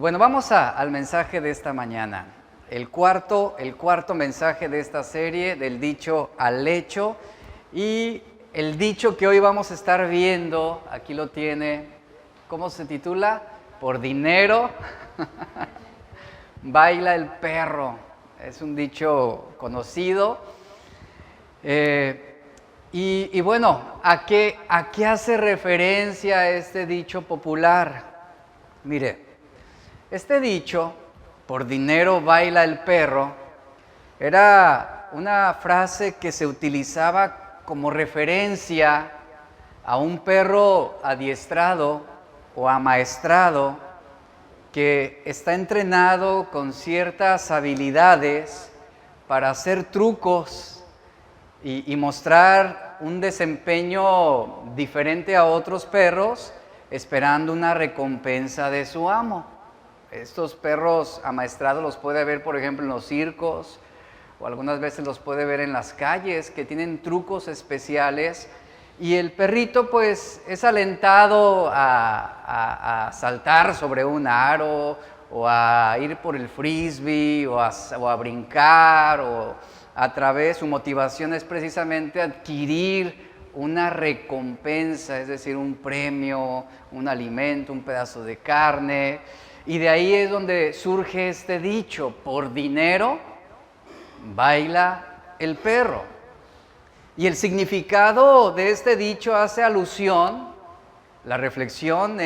Bueno, vamos al mensaje de esta mañana. El cuarto mensaje de esta serie, del dicho al hecho. Y el dicho que hoy vamos a estar viendo, aquí lo tiene, ¿cómo se titula? Por dinero baila el perro. Es un dicho conocido. Bueno, ¿a qué hace referencia este dicho popular? Mire, este dicho, por dinero baila el perro, era una frase que se utilizaba como referencia a un perro adiestrado o amaestrado que está entrenado con ciertas habilidades para hacer trucos y mostrar un desempeño diferente a otros perros, esperando una recompensa de su amo. Estos perros amaestrados los puede ver, por ejemplo, en los circos, o algunas veces los puede ver en las calles, que tienen trucos especiales, y el perrito pues es alentado a saltar sobre un aro, o a ir por el frisbee, o a brincar, o su motivación es precisamente adquirir una recompensa, es decir, un premio, un alimento, un pedazo de carne. Y de ahí es donde surge este dicho, por dinero baila el perro. Y el significado de este dicho hace alusión, la reflexión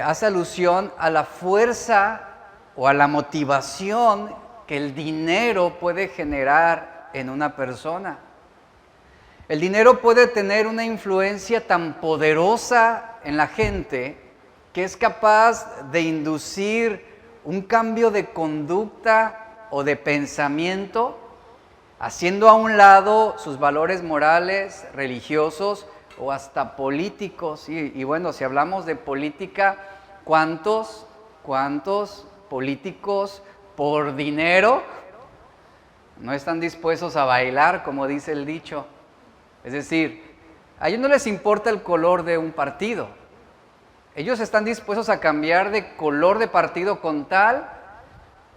hace alusión a la fuerza o a la motivación que el dinero puede generar en una persona. El dinero puede tener una influencia tan poderosa en la gente que es capaz de inducir un cambio de conducta o de pensamiento, haciendo a un lado sus valores morales, religiosos o hasta políticos. Y bueno, si hablamos de política, ¿cuántos políticos por dinero no están dispuestos a bailar, como dice el dicho? Es decir, a ellos no les importa el color de un partido. Ellos están dispuestos a cambiar de color de partido con tal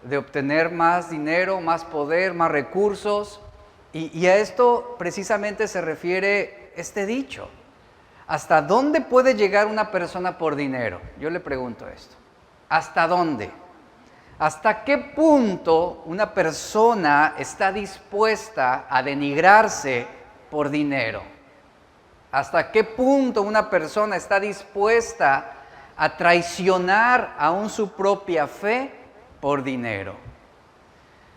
de obtener más dinero, más poder, más recursos. Y a esto precisamente se refiere este dicho. ¿Hasta dónde puede llegar una persona por dinero? Yo le pregunto esto. ¿Hasta dónde? ¿Hasta qué punto una persona está dispuesta a denigrarse por dinero? ¿Hasta qué punto una persona está dispuesta a traicionar aún su propia fe por dinero?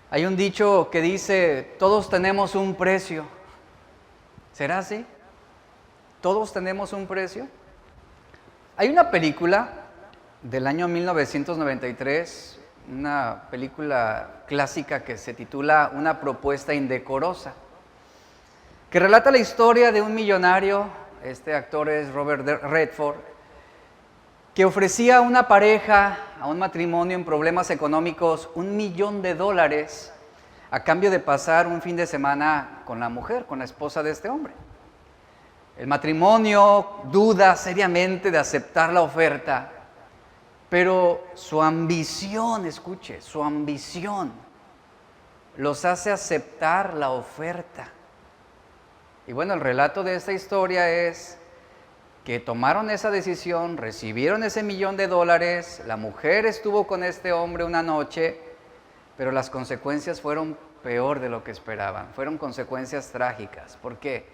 Hay un dicho que dice, todos tenemos un precio. ¿Será así? ¿Todos tenemos un precio? Hay una película del año 1993, una película clásica que se titula Una propuesta indecorosa, que relata la historia de un millonario, este actor es Robert Redford, que ofrecía a una pareja, a un matrimonio en problemas económicos, $1,000,000 a cambio de pasar un fin de semana con la mujer, con la esposa de este hombre. El matrimonio duda seriamente de aceptar la oferta, pero su ambición, escuche, su ambición los hace aceptar la oferta. Y bueno, el relato de esta historia es que tomaron esa decisión, recibieron ese $1,000,000, la mujer estuvo con este hombre una noche, pero las consecuencias fueron peor de lo que esperaban, fueron consecuencias trágicas. ¿Por qué?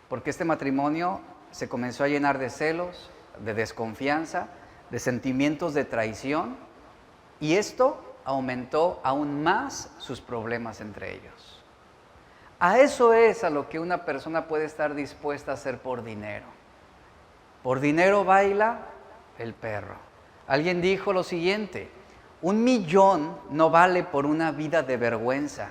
Porque este matrimonio se comenzó a llenar de celos, de desconfianza, de sentimientos de traición, y esto aumentó aún más sus problemas entre ellos. A eso es a lo que una persona puede estar dispuesta a hacer por dinero. Por dinero baila el perro. Alguien dijo lo siguiente, 1,000,000 no vale por una vida de vergüenza,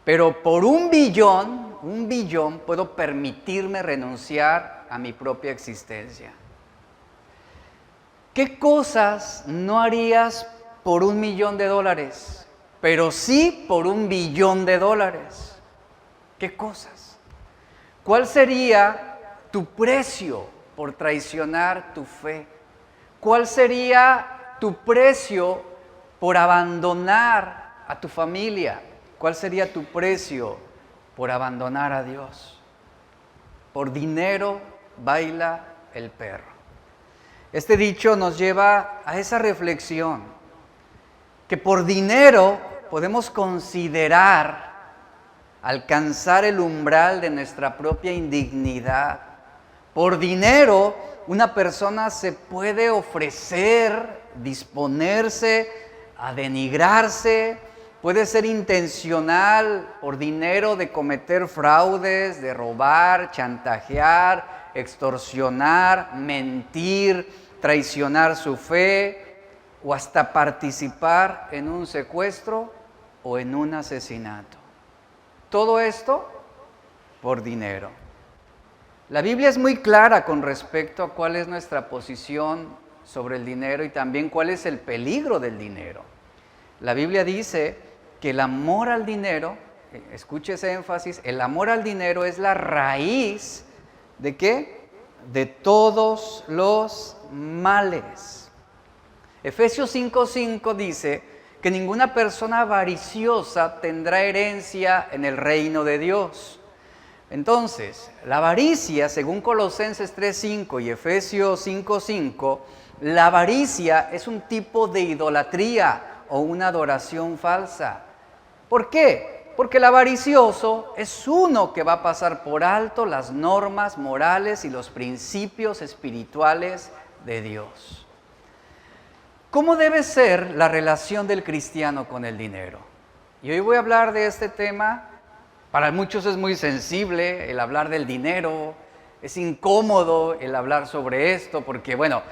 pero por 1,000,000,000 puedo permitirme renunciar a mi propia existencia. ¿Qué cosas no harías por $1,000,000? Pero sí por $1,000,000,000. ¿Qué cosas? ¿Cuál sería tu precio por traicionar tu fe? ¿Cuál sería tu precio por abandonar a tu familia? ¿Cuál sería tu precio por abandonar a Dios? Por dinero baila el perro. Este dicho nos lleva a esa reflexión, que por dinero podemos considerar alcanzar el umbral de nuestra propia indignidad. Por dinero, una persona se puede ofrecer, disponerse a denigrarse, puede ser intencional por dinero de cometer fraudes, de robar, chantajear, extorsionar, mentir, traicionar su fe o hasta participar en un secuestro o en un asesinato. Todo esto por dinero. La Biblia es muy clara con respecto a cuál es nuestra posición sobre el dinero y también cuál es el peligro del dinero. La Biblia dice que el amor al dinero, escuche ese énfasis, el amor al dinero es la raíz ¿de qué? De todos los males. Efesios 5:5 dice que ninguna persona avariciosa tendrá herencia en el reino de Dios. Entonces, la avaricia, según Colosenses 3:5 y Efesios 5:5, la avaricia es un tipo de idolatría o una adoración falsa. ¿Por qué? Porque el avaricioso es uno que va a pasar por alto las normas morales y los principios espirituales de Dios. ¿Cómo debe ser la relación del cristiano con el dinero? Y hoy voy a hablar de este tema. Para muchos es muy sensible el hablar del dinero, es incómodo el hablar sobre esto, porque bueno,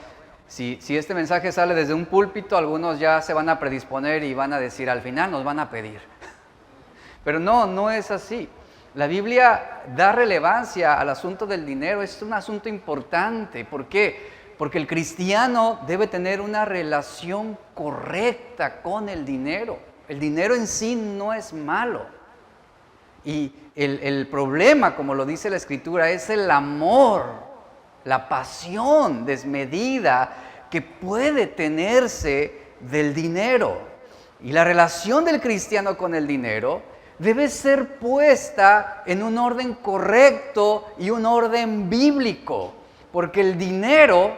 si este mensaje sale desde un púlpito, algunos ya se van a predisponer y van a decir, al final nos van a pedir. Pero no es así. La Biblia da relevancia al asunto del dinero, es un asunto importante. ¿Por qué? Porque el cristiano debe tener una relación correcta con el dinero. El dinero en sí no es malo. Y el problema, como lo dice la Escritura, es el amor, la pasión desmedida que puede tenerse del dinero. Y la relación del cristiano con el dinero debe ser puesta en un orden correcto y un orden bíblico, porque el dinero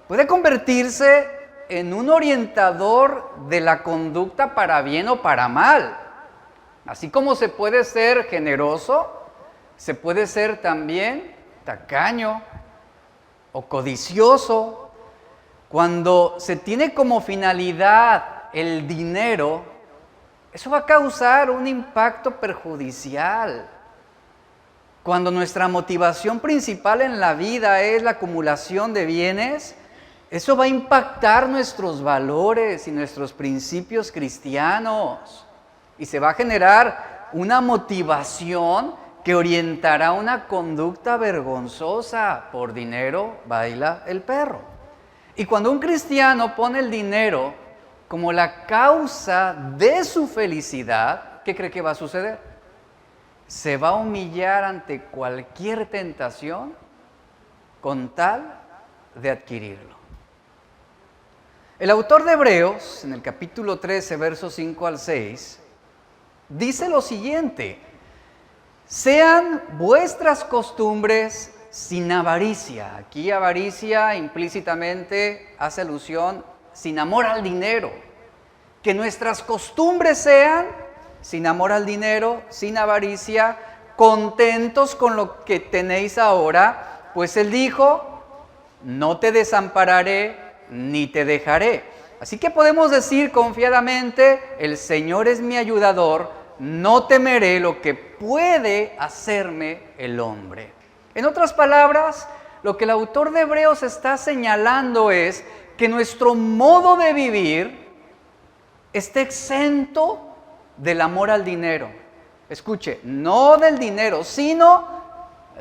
puede convertirse en un orientador de la conducta para bien o para mal. Así como se puede ser generoso, se puede ser también tacaño o codicioso. Cuando se tiene como finalidad el dinero, eso va a causar un impacto perjudicial. Cuando nuestra motivación principal en la vida es la acumulación de bienes, eso va a impactar nuestros valores y nuestros principios cristianos. Y se va a generar una motivación que orientará una conducta vergonzosa. Por dinero baila el perro. Y cuando un cristiano pone el dinero como la causa de su felicidad, ¿qué cree que va a suceder? Se va a humillar ante cualquier tentación con tal de adquirirlo. El autor de Hebreos, en el capítulo 13, versos 5 al 6, dice lo siguiente: sean vuestras costumbres sin avaricia. Aquí avaricia implícitamente hace alusión sin amor al dinero. Que nuestras costumbres sean sin amor al dinero, sin avaricia, contentos con lo que tenéis ahora, pues Él dijo, no te desampararé ni te dejaré. Así que podemos decir confiadamente, el Señor es mi ayudador, no temeré lo que puede hacerme el hombre. En otras palabras, lo que el autor de Hebreos está señalando es que nuestro modo de vivir está exento del amor al dinero. Escuche, no del dinero, sino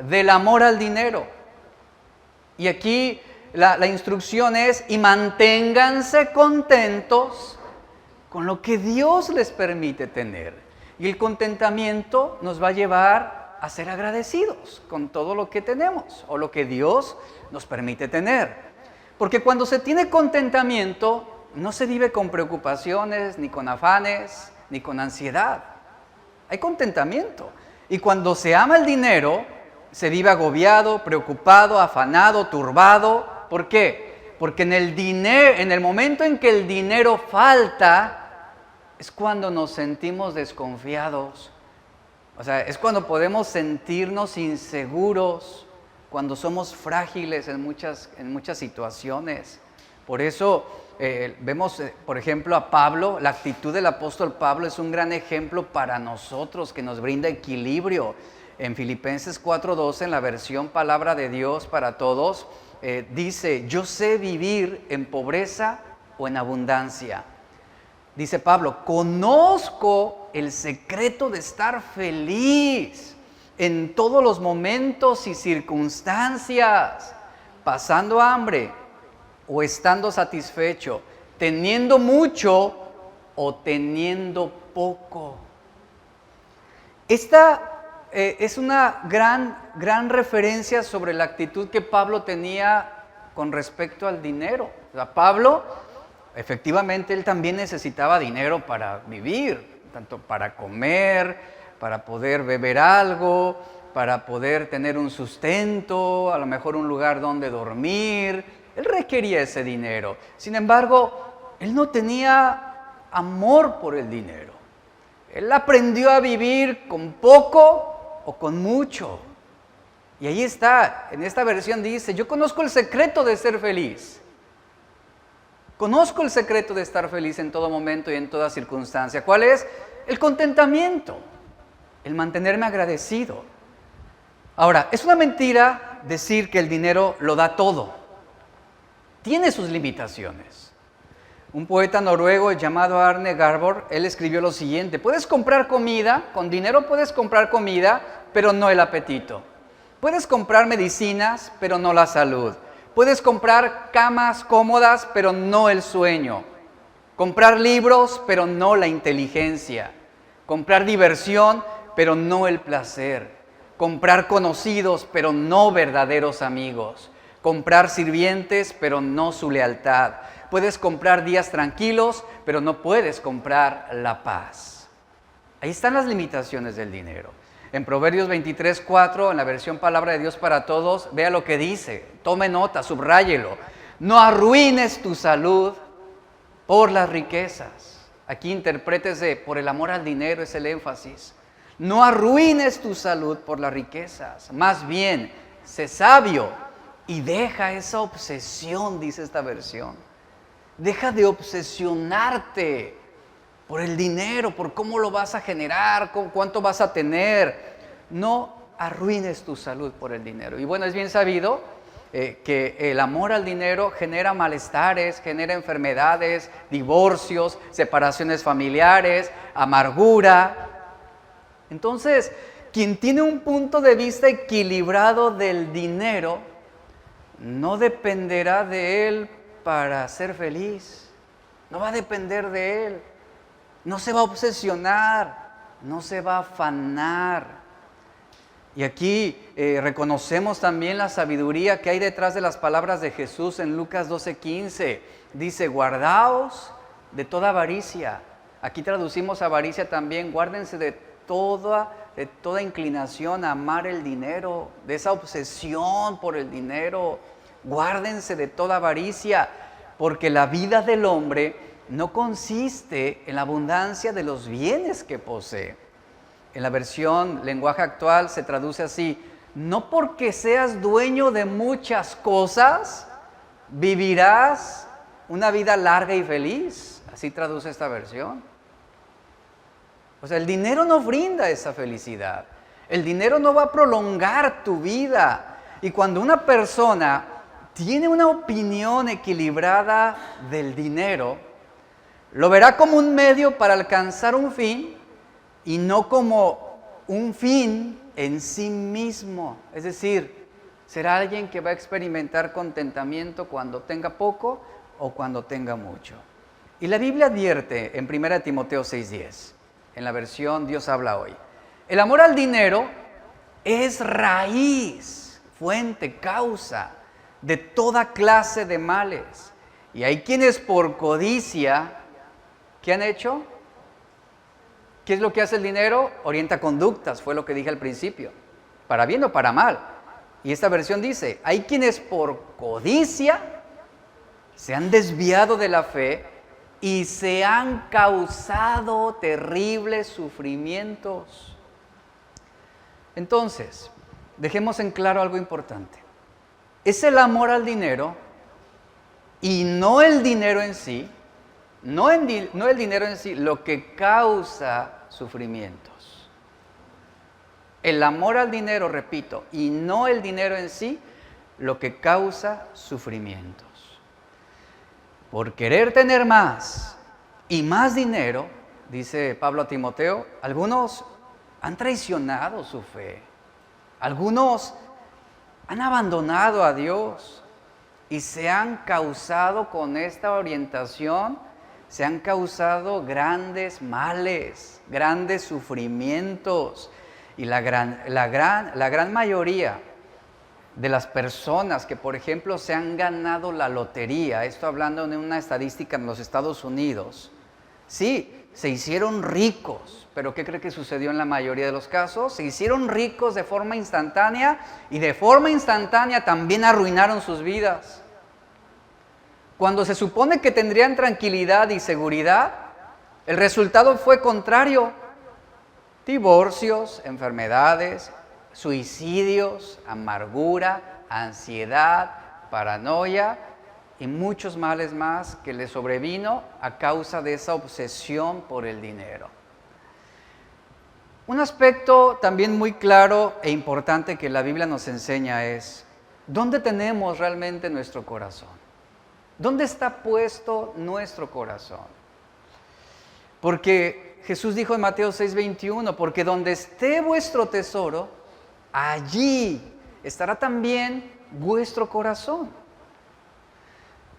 del amor al dinero. Y aquí la instrucción es, y manténganse contentos con lo que Dios les permite tener. Y el contentamiento nos va a llevar a ser agradecidos con todo lo que tenemos o lo que Dios nos permite tener. Porque cuando se tiene contentamiento, no se vive con preocupaciones, ni con afanes, ni con ansiedad. Hay contentamiento. Y cuando se ama el dinero, se vive agobiado, preocupado, afanado, turbado. ¿Por qué? Porque en el momento en que el dinero falta, es cuando nos sentimos desconfiados. O sea, es cuando podemos sentirnos inseguros, cuando somos frágiles en muchas situaciones. Por eso vemos, por ejemplo, a Pablo. La actitud del apóstol Pablo es un gran ejemplo para nosotros, que nos brinda equilibrio. En Filipenses 4:12, en la versión Palabra de Dios para Todos, dice: yo sé vivir en pobreza o en abundancia. Dice Pablo: conozco el secreto de estar feliz en todos los momentos y circunstancias, pasando hambre o estando satisfecho, teniendo mucho o teniendo poco. Esta es una gran referencia sobre la actitud que Pablo tenía con respecto al dinero. O sea, Pablo, efectivamente, él también necesitaba dinero para vivir, tanto para comer, para poder beber algo, para poder tener un sustento, a lo mejor un lugar donde dormir. Él requería ese dinero. Sin embargo, él no tenía amor por el dinero. Él aprendió a vivir con poco o con mucho. Y ahí está, en esta versión dice: yo conozco el secreto de ser feliz. Conozco el secreto de estar feliz en todo momento y en toda circunstancia. ¿Cuál es? El contentamiento, el mantenerme agradecido. Ahora, es una mentira decir que el dinero lo da todo. Tiene sus limitaciones. Un poeta noruego llamado Arne Garborg, él escribió lo siguiente: puedes comprar comida, con dinero puedes comprar comida, pero no el apetito. Puedes comprar medicinas, pero no la salud. Puedes comprar camas cómodas, pero no el sueño. Comprar libros, pero no la inteligencia. Comprar diversión, pero no el placer. Comprar conocidos, pero no verdaderos amigos. Comprar sirvientes, pero no su lealtad. Puedes comprar días tranquilos, pero no puedes comprar la paz. Ahí están las limitaciones del dinero. En Proverbios 23:4, en la versión Palabra de Dios para Todos, vea lo que dice. Tome nota, subráyelo. No arruines tu salud por las riquezas. Aquí interprétese: por el amor al dinero es el énfasis. No arruines tu salud por las riquezas. Más bien, sé sabio y deja esa obsesión, dice esta versión. Deja de obsesionarte por el dinero, por cómo lo vas a generar, cuánto vas a tener. No arruines tu salud por el dinero. Y bueno, es bien sabido que el amor al dinero genera malestares, genera enfermedades, divorcios, separaciones familiares, amargura. Entonces, quien tiene un punto de vista equilibrado del dinero, no dependerá de él para ser feliz. No va a depender de él. No se va a obsesionar, no se va a afanar. Y aquí reconocemos también la sabiduría que hay detrás de las palabras de Jesús en Lucas 12:15. Dice: guardaos de toda avaricia. Aquí traducimos avaricia también: guárdense de toda inclinación a amar el dinero, de esa obsesión por el dinero. Guárdense de toda avaricia, porque la vida del hombre no consiste en la abundancia de los bienes que posee. En la versión lenguaje actual se traduce así: no porque seas dueño de muchas cosas, vivirás una vida larga y feliz. Así traduce esta versión. O sea, el dinero no brinda esa felicidad. El dinero no va a prolongar tu vida. Y cuando una persona tiene una opinión equilibrada del dinero, lo verá como un medio para alcanzar un fin y no como un fin en sí mismo. Es decir, será alguien que va a experimentar contentamiento cuando tenga poco o cuando tenga mucho. Y la Biblia advierte en 1 Timoteo 6:10, en la versión Dios habla hoy: el amor al dinero es raíz, fuente, causa de toda clase de males. Y hay quienes por codicia, ¿qué han hecho? ¿Qué es lo que hace el dinero? Orienta conductas, fue lo que dije al principio, para bien o para mal. Y esta versión dice, hay quienes por codicia se han desviado de la fe y se han causado terribles sufrimientos. Entonces, dejemos en claro algo importante. Es el amor al dinero y no el dinero en sí, no el dinero en sí lo que causa sufrimientos. El amor al dinero, repito, y no el dinero en sí, lo que causa sufrimientos. Por querer tener más y más dinero, dice Pablo a Timoteo, algunos han traicionado su fe. Algunos han abandonado a Dios y se han causado con esta orientación, se han causado grandes males, grandes sufrimientos. Y la gran mayoría de las personas que, por ejemplo, se han ganado la lotería, esto hablando de una estadística en los Estados Unidos, sí, se hicieron ricos, pero ¿qué cree que sucedió en la mayoría de los casos? Se hicieron ricos de forma instantánea y de forma instantánea también arruinaron sus vidas. Cuando se supone que tendrían tranquilidad y seguridad, el resultado fue contrario. Divorcios, enfermedades, suicidios, amargura, ansiedad, paranoia y muchos males más que le sobrevino a causa de esa obsesión por el dinero. Un aspecto también muy claro e importante que la Biblia nos enseña es, ¿dónde tenemos realmente nuestro corazón? ¿Dónde está puesto nuestro corazón? Porque Jesús dijo en Mateo 6:21, porque donde esté vuestro tesoro, allí estará también vuestro corazón.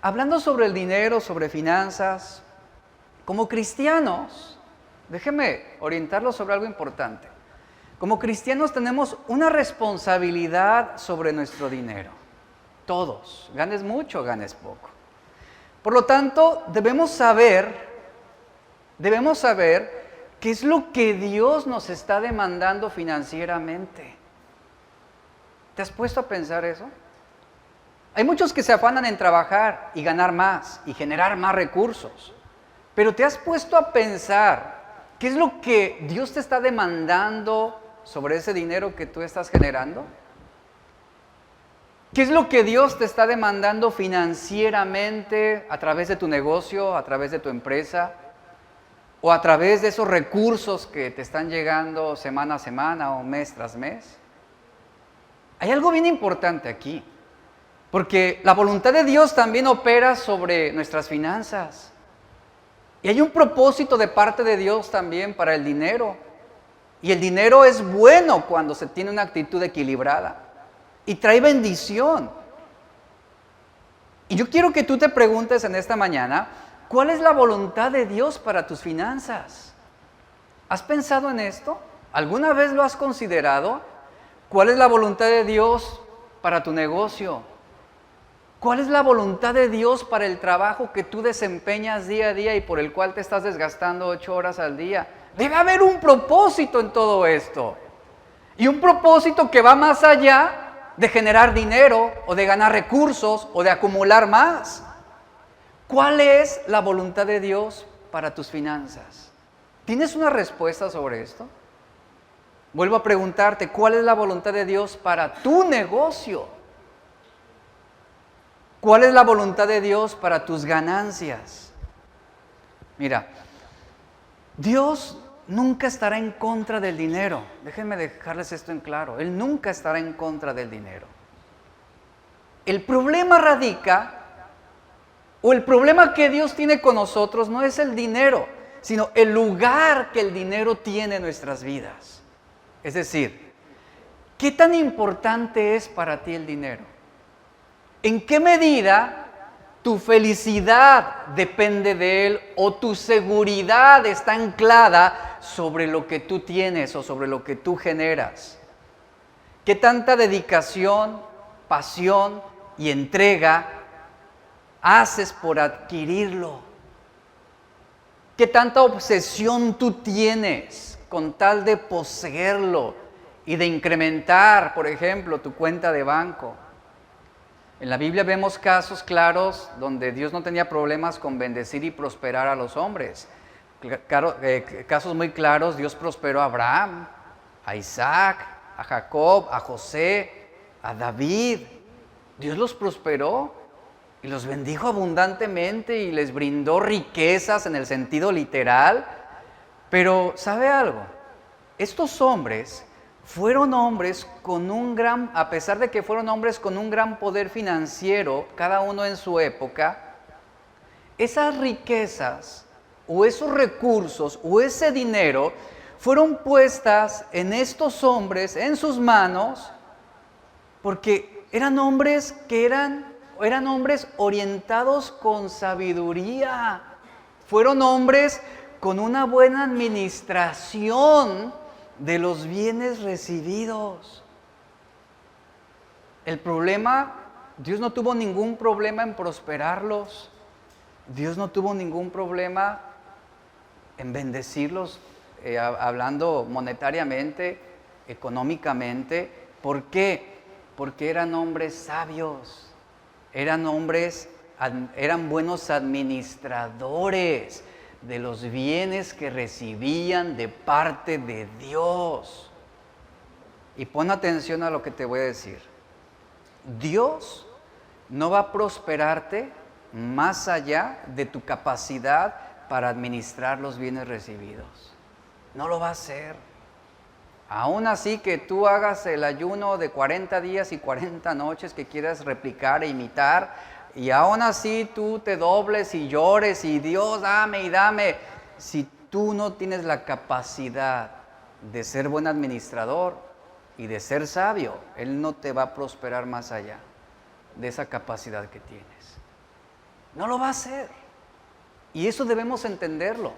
Hablando sobre el dinero, sobre finanzas, como cristianos, déjeme orientarlos sobre algo importante. Como cristianos tenemos una responsabilidad sobre nuestro dinero. Todos, ganes mucho, ganes poco. Por lo tanto, debemos saber qué es lo que Dios nos está demandando financieramente. ¿Te has puesto a pensar eso? Hay muchos que se afanan en trabajar y ganar más y generar más recursos. Pero ¿te has puesto a pensar qué es lo que Dios te está demandando sobre ese dinero que tú estás generando? ¿Qué es lo que Dios te está demandando financieramente a través de tu negocio, a través de tu empresa o a través de esos recursos que te están llegando semana a semana o mes tras mes? Hay algo bien importante aquí, porque la voluntad de Dios también opera sobre nuestras finanzas. Y hay un propósito de parte de Dios también para el dinero. Y el dinero es bueno cuando se tiene una actitud equilibrada. Y trae bendición. Y yo quiero que tú te preguntes en esta mañana, ¿cuál es la voluntad de Dios para tus finanzas? ¿Has pensado en esto? ¿Alguna vez lo has considerado? ¿Cuál es la voluntad de Dios para tu negocio? ¿Cuál es la voluntad de Dios para el trabajo que tú desempeñas día a día y por el cual te estás desgastando 8 horas al día? Debe haber un propósito en todo esto. Y un propósito que va más allá de generar dinero o de ganar recursos o de acumular más. ¿Cuál es la voluntad de Dios para tus finanzas? ¿Tienes una respuesta sobre esto? Vuelvo a preguntarte, ¿cuál es la voluntad de Dios para tu negocio? ¿Cuál es la voluntad de Dios para tus ganancias? Mira, Dios nunca estará en contra del dinero. Déjenme dejarles esto en claro. Él nunca estará en contra del dinero. El problema radica, o el problema que Dios tiene con nosotros no es el dinero, sino el lugar que el dinero tiene en nuestras vidas. Es decir, ¿qué tan importante es para ti el dinero? ¿En qué medida tu felicidad depende de él o tu seguridad está anclada sobre lo que tú tienes o sobre lo que tú generas? ¿Qué tanta dedicación, pasión y entrega haces por adquirirlo? ¿Qué tanta obsesión tú tienes con tal de poseerlo y de incrementar, por ejemplo, tu cuenta de banco? En la Biblia vemos casos claros donde Dios no tenía problemas con bendecir y prosperar a los hombres. Casos muy claros, Dios prosperó a Abraham, a Isaac, a Jacob, a José, a David. Dios los prosperó y los bendijo abundantemente y les brindó riquezas en el sentido literal. Pero, ¿sabe algo? Estos hombres fueron hombres a pesar de que fueron hombres con un gran poder financiero, cada uno en su época, esas riquezas o esos recursos o ese dinero fueron puestas en estos hombres, en sus manos, porque eran hombres orientados con sabiduría, fueron hombres con una buena administración de los bienes recibidos. El problema, Dios no tuvo ningún problema en prosperarlos. Dios no tuvo ningún problema en bendecirlos, hablando monetariamente, económicamente. ¿Por qué? Porque eran hombres sabios, eran buenos administradores de los bienes que recibían de parte de Dios. Y pon atención a lo que te voy a decir. Dios no va a prosperarte más allá de tu capacidad para administrar los bienes recibidos. No lo va a hacer. Aún así que tú hagas el ayuno de 40 días y 40 noches que quieras replicar e imitar, y aún así tú te dobles y llores y Dios dame y dame. Si tú no tienes la capacidad de ser buen administrador y de ser sabio, Él no te va a prosperar más allá de esa capacidad que tienes. No lo va a hacer. Y eso debemos entenderlo.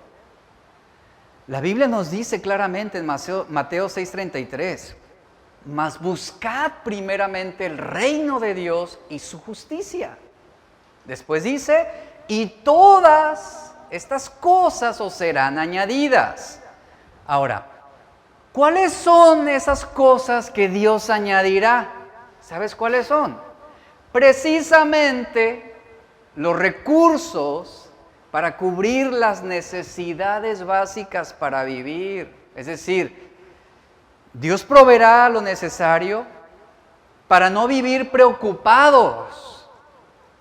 La Biblia nos dice claramente en Mateo 6:33, mas buscad primeramente el reino de Dios y su justicia. Después dice, y todas estas cosas os serán añadidas. Ahora, ¿cuáles son esas cosas que Dios añadirá? ¿Sabes cuáles son? Precisamente los recursos para cubrir las necesidades básicas para vivir. Es decir, Dios proveerá lo necesario para no vivir preocupados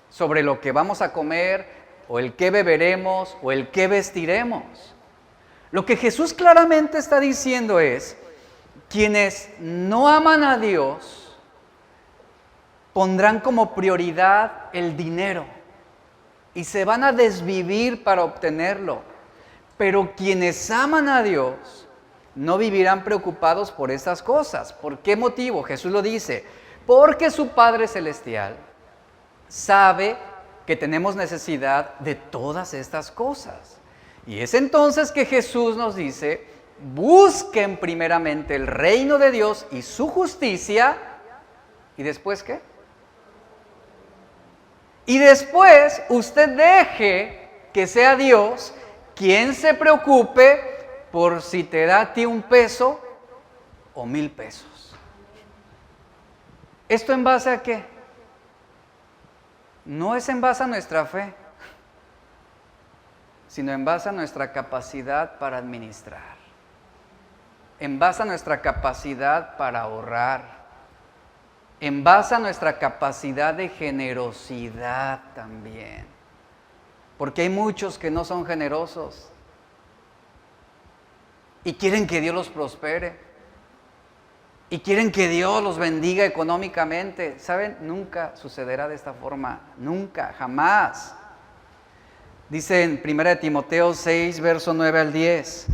sobre lo que vamos a comer, o el qué beberemos, o el qué vestiremos. Lo que Jesús claramente está diciendo es, quienes no aman a Dios, pondrán como prioridad el dinero, y se van a desvivir para obtenerlo. Pero quienes aman a Dios, no vivirán preocupados por estas cosas. ¿Por qué motivo? Jesús lo dice, porque su Padre Celestial sabe que tenemos necesidad de todas estas cosas. Y es entonces que Jesús nos dice, busquen primeramente el reino de Dios y su justicia, ¿y después qué? Y después usted deje que sea Dios quien se preocupe por si te da a ti 1 peso o 1000 pesos. ¿Esto en base a qué? No es en base a nuestra fe, sino en base a nuestra capacidad para administrar, en base a nuestra capacidad para ahorrar, en base a nuestra capacidad de generosidad también. Porque hay muchos que no son generosos y quieren que Dios los prospere. Y quieren que Dios los bendiga económicamente. ¿Saben? Nunca sucederá de esta forma. Nunca, jamás. Dice en 1 Timoteo 6, verso 9 al 10.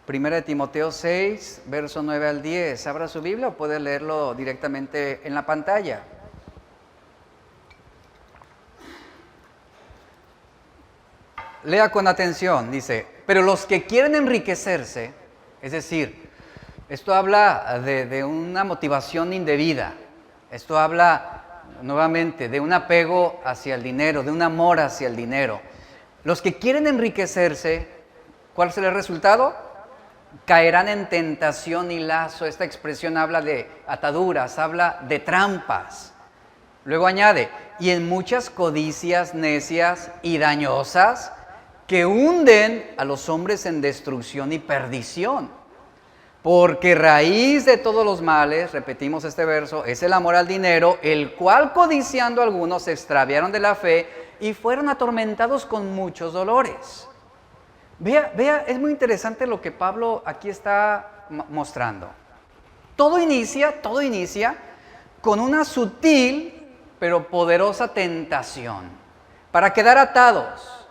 1 Timoteo 6, verso 9 al 10. Abra su Biblia o puede leerlo directamente en la pantalla. Lea con atención. Dice, pero los que quieren enriquecerse, es decir, esto habla de una motivación indebida. Esto habla nuevamente, de un apego hacia el dinero, de un amor hacia el dinero. Los que quieren enriquecerse, ¿cuál será el resultado? Caerán en tentación y lazo. Esta expresión habla de ataduras, habla de trampas. Luego añade, y en muchas codicias necias y dañosas que hunden a los hombres en destrucción y perdición. Porque raíz de todos los males, repetimos este verso, es el amor al dinero, el cual codiciando algunos se extraviaron de la fe y fueron atormentados con muchos dolores. Vea, es muy interesante lo que Pablo aquí está mostrando. Todo inicia con una sutil pero poderosa tentación para quedar atados.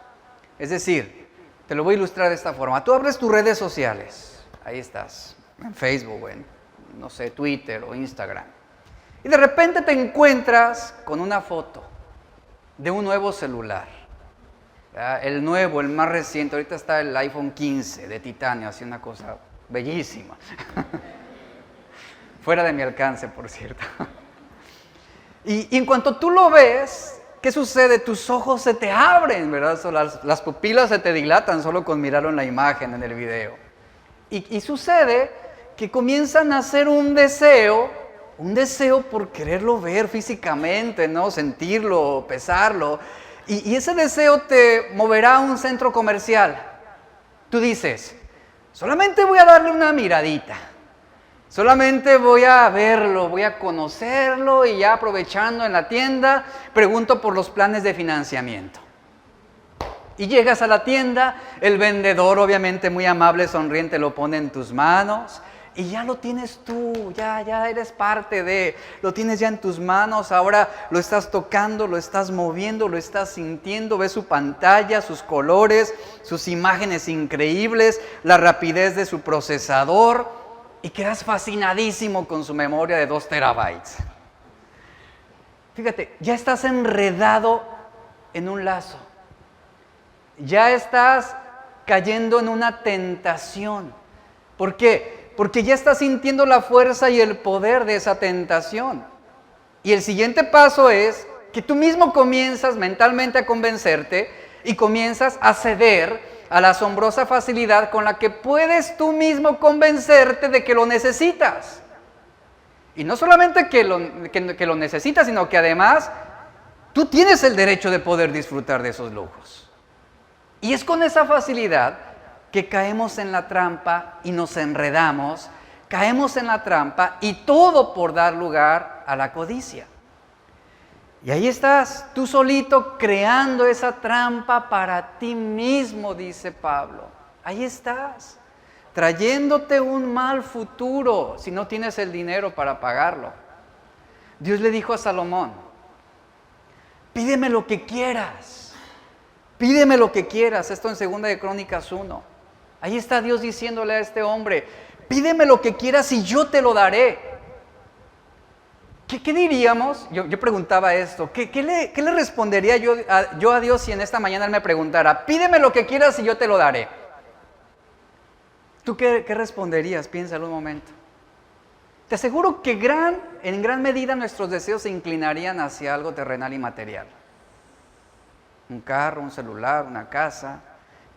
Es decir, te lo voy a ilustrar de esta forma. Tú abres tus redes sociales, ahí estás, en Facebook, o en, no sé, Twitter o Instagram. Y de repente te encuentras con una foto de un nuevo celular. El nuevo, el más reciente, ahorita está el iPhone 15 de titanio, así una cosa bellísima. Fuera de mi alcance, por cierto. Y en cuanto tú lo ves, ¿qué sucede? Tus ojos se te abren, ¿verdad? Las pupilas se te dilatan solo con mirarlo en la imagen, en el video. Y sucede que comienza a nacer un deseo por quererlo ver físicamente, ¿no? Sentirlo, pesarlo. Y ese deseo te moverá a un centro comercial. Tú dices, solamente voy a darle una miradita. Solamente voy a verlo, voy a conocerlo y ya aprovechando en la tienda, pregunto por los planes de financiamiento. Y llegas a la tienda, el vendedor obviamente muy amable, sonriente, lo pone en tus manos y ya lo tienes tú, ya eres parte de, lo tienes ya en tus manos, ahora lo estás tocando, lo estás moviendo, lo estás sintiendo, ves su pantalla, sus colores, sus imágenes increíbles, la rapidez de su procesador y quedas fascinadísimo con su memoria de 2 terabytes. Fíjate, ya estás enredado en un lazo. Ya estás cayendo en una tentación. ¿Por qué? Porque ya estás sintiendo la fuerza y el poder de esa tentación. Y el siguiente paso es que tú mismo comienzas mentalmente a convencerte y comienzas a ceder a la asombrosa facilidad con la que puedes tú mismo convencerte de que lo necesitas. Y no solamente que lo necesitas, sino que además tú tienes el derecho de poder disfrutar de esos lujos. Y es con esa facilidad que caemos en la trampa y nos enredamos, caemos en la trampa y todo por dar lugar a la codicia. Y ahí estás, tú solito creando esa trampa para ti mismo, dice Pablo. Ahí estás, trayéndote un mal futuro si no tienes el dinero para pagarlo. Dios le dijo a Salomón, pídeme lo que quieras. Pídeme lo que quieras, esto en 2 de Crónicas 1. Ahí está Dios diciéndole a este hombre, pídeme lo que quieras y yo te lo daré. ¿Qué diríamos? Yo preguntaba esto, ¿qué le respondería yo a Dios si en esta mañana Él me preguntara, pídeme lo que quieras y yo te lo daré? ¿Tú qué responderías? Piénsalo un momento. Te aseguro que en gran medida nuestros deseos se inclinarían hacia algo terrenal y material. Un carro, un celular, una casa.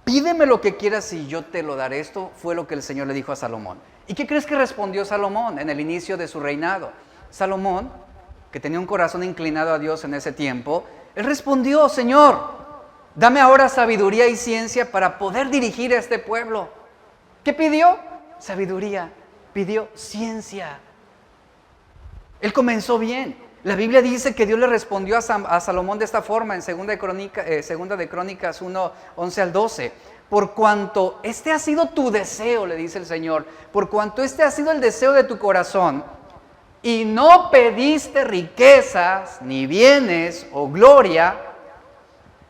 Pídeme lo que quieras y yo te lo daré. Esto fue lo que el Señor le dijo a Salomón. ¿Y qué crees que respondió Salomón en el inicio de su reinado? Salomón, que tenía un corazón inclinado a Dios en ese tiempo, él respondió, Señor, dame ahora sabiduría y ciencia para poder dirigir a este pueblo. ¿Qué pidió? Sabiduría. Pidió ciencia. Él comenzó bien. La Biblia dice que Dios le respondió a Salomón de esta forma en 2 de Crónicas 1, 11 al 12. Por cuanto este ha sido tu deseo, le dice el Señor, por cuanto este ha sido el deseo de tu corazón, y no pediste riquezas, ni bienes o gloria,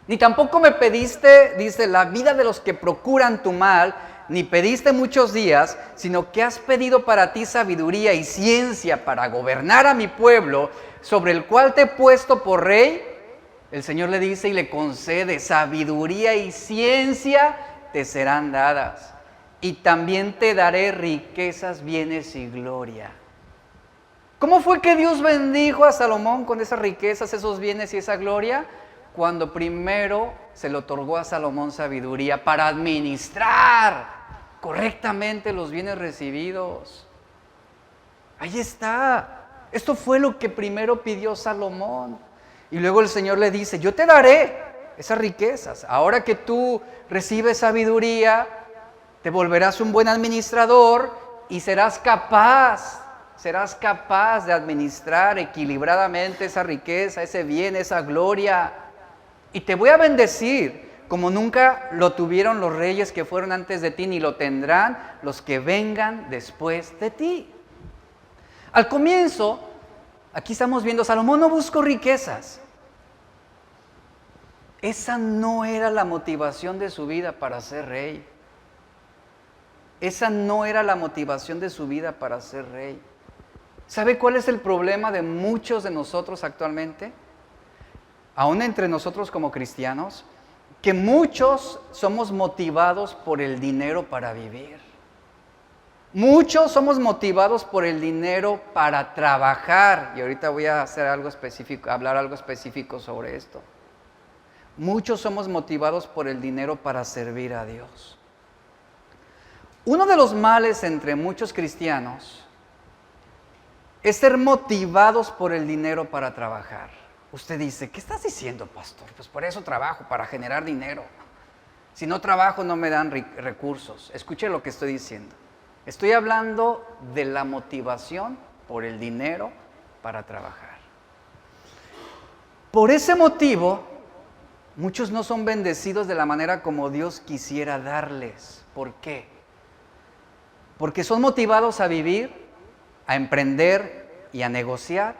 ni tampoco me pediste, dice, la vida de los que procuran tu mal, ni pediste muchos días, sino que has pedido para ti sabiduría y ciencia para gobernar a mi pueblo, sobre el cual te he puesto por rey. El Señor le dice y le concede sabiduría y ciencia te serán dadas. Y también te daré riquezas, bienes y gloria. ¿Cómo fue que Dios bendijo a Salomón con esas riquezas, esos bienes y esa gloria? Cuando primero se le otorgó a Salomón sabiduría para administrar correctamente los bienes recibidos. Ahí está. Esto fue lo que primero pidió Salomón. Y luego el Señor le dice, yo te daré esas riquezas. Ahora que tú recibes sabiduría, te volverás un buen administrador y serás capaz de administrar equilibradamente esa riqueza, ese bien, esa gloria. Y te voy a bendecir como nunca lo tuvieron los reyes que fueron antes de ti, ni lo tendrán los que vengan después de ti. Al comienzo, aquí estamos viendo, Salomón no buscó riquezas. Esa no era la motivación de su vida para ser rey. Esa no era la motivación de su vida para ser rey. ¿Sabe cuál es el problema de muchos de nosotros actualmente? Aún entre nosotros como cristianos, que muchos somos motivados por el dinero para vivir. Muchos somos motivados por el dinero para trabajar. Y ahorita voy a hacer algo específico, hablar algo específico sobre esto. Muchos somos motivados por el dinero para servir a Dios. Uno de los males entre muchos cristianos es ser motivados por el dinero para trabajar. Usted dice, ¿qué estás diciendo, pastor? Pues por eso trabajo, para generar dinero. Si no trabajo no me dan recursos. Escuche lo que estoy diciendo. Estoy hablando de la motivación por el dinero para trabajar. Por ese motivo, muchos no son bendecidos de la manera como Dios quisiera darles. ¿Por qué? Porque son motivados a vivir, a emprender y a negociar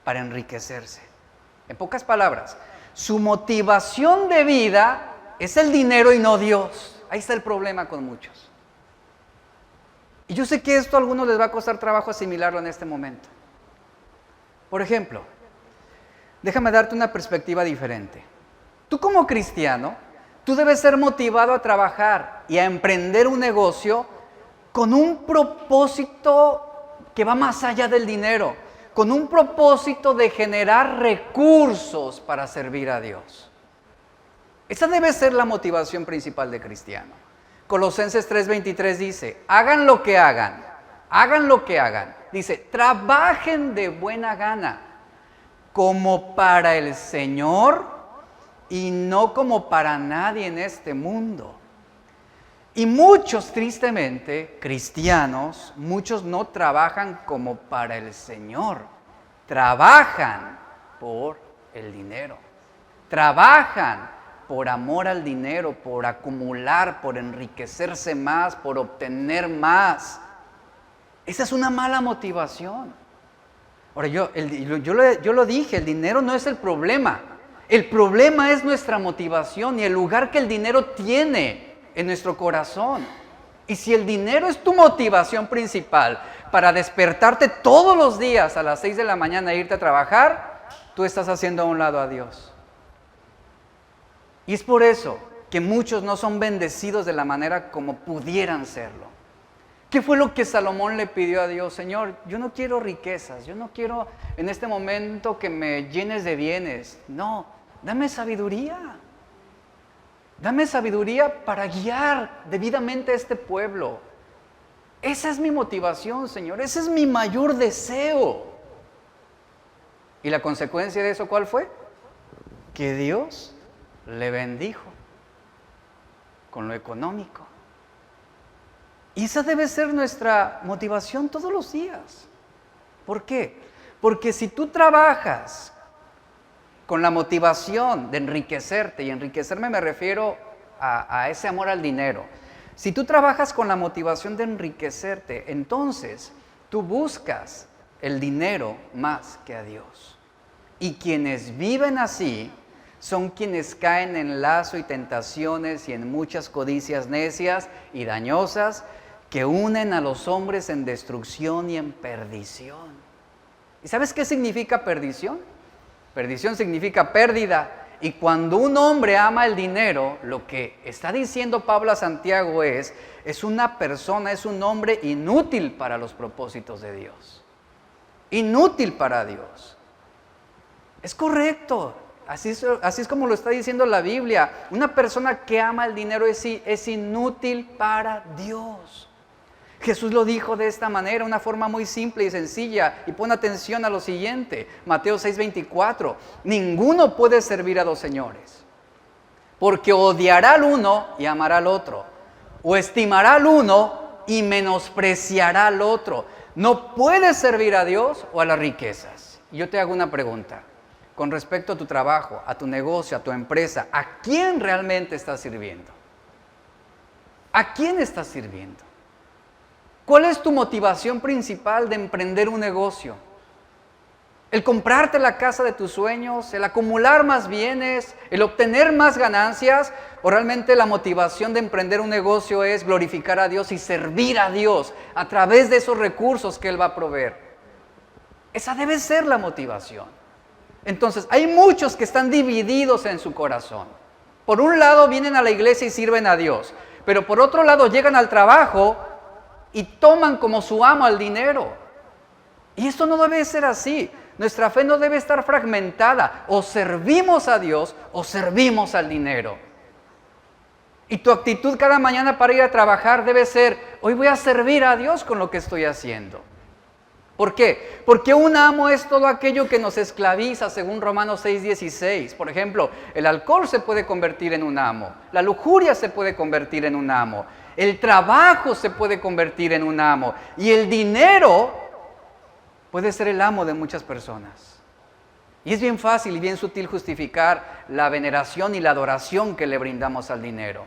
para enriquecerse. En pocas palabras, su motivación de vida es el dinero y no Dios. Ahí está el problema con muchos. Y yo sé que esto a algunos les va a costar trabajo asimilarlo en este momento. Por ejemplo, déjame darte una perspectiva diferente. Tú como cristiano, tú debes ser motivado a trabajar y a emprender un negocio con un propósito que va más allá del dinero, con un propósito de generar recursos para servir a Dios. Esa debe ser la motivación principal de cristiano. Colosenses 3:23 dice, hagan lo que hagan, dice, trabajen de buena gana, como para el Señor y no como para nadie en este mundo. Y muchos, tristemente, cristianos, muchos no trabajan como para el Señor, trabajan por el dinero, trabajan por amor al dinero, por acumular, por enriquecerse más, por obtener más. Esa es una mala motivación. Ahora, yo lo dije, el dinero no es el problema. El problema es nuestra motivación y el lugar que el dinero tiene en nuestro corazón. Y si el dinero es tu motivación principal para despertarte todos los días a las 6 de la mañana e irte a trabajar, tú estás haciendo a un lado a Dios. Y es por eso que muchos no son bendecidos de la manera como pudieran serlo. ¿Qué fue lo que Salomón le pidió a Dios? Señor, yo no quiero riquezas, yo no quiero en este momento que me llenes de bienes. No, dame sabiduría. Dame sabiduría para guiar debidamente a este pueblo. Esa es mi motivación, Señor. Ese es mi mayor deseo. ¿Y la consecuencia de eso cuál fue? Que Dios le bendijo con lo económico. Y esa debe ser nuestra motivación todos los días. ¿Por qué? Porque si tú trabajas con la motivación de enriquecerte, y enriquecerme me refiero a ese amor al dinero. Si tú trabajas con la motivación de enriquecerte, entonces tú buscas el dinero más que a Dios. Y quienes viven así son quienes caen en lazo y tentaciones y en muchas codicias necias y dañosas que unen a los hombres en destrucción y en perdición. ¿Y sabes qué significa perdición? Perdición significa pérdida. Y cuando un hombre ama el dinero, lo que está diciendo Pablo a Santiago es una persona, es un hombre inútil para los propósitos de Dios. inútil para Dios. Es correcto, así es como lo está diciendo la Biblia. Una persona que ama el dinero es inútil para Dios. Jesús lo dijo de esta manera, una forma muy simple y sencilla, y pon atención a lo siguiente, Mateo 6:24, ninguno puede servir a dos señores, porque odiará al uno y amará al otro, o estimará al uno y menospreciará al otro. No puedes servir a Dios o a las riquezas. Y yo te hago una pregunta, con respecto a tu trabajo, a tu negocio, a tu empresa, ¿a quién realmente estás sirviendo? ¿A quién estás sirviendo? ¿Cuál es tu motivación principal de emprender un negocio? ¿El comprarte la casa de tus sueños? ¿El acumular más bienes? ¿El obtener más ganancias? ¿O realmente la motivación de emprender un negocio es glorificar a Dios y servir a Dios a través de esos recursos que Él va a proveer? Esa debe ser la motivación. Entonces, hay muchos que están divididos en su corazón. Por un lado vienen a la iglesia y sirven a Dios, pero por otro lado llegan al trabajo y toman como su amo al dinero. Y esto no debe ser así. Nuestra fe no debe estar fragmentada. O servimos a Dios o servimos al dinero. Y tu actitud cada mañana para ir a trabajar debe ser, hoy voy a servir a Dios con lo que estoy haciendo. ¿Por qué? Porque un amo es todo aquello que nos esclaviza, según Romanos 6:16. Por ejemplo, el alcohol se puede convertir en un amo. La lujuria se puede convertir en un amo. El trabajo se puede convertir en un amo. Y el dinero puede ser el amo de muchas personas. Y es bien fácil y bien sutil justificar la veneración y la adoración que le brindamos al dinero.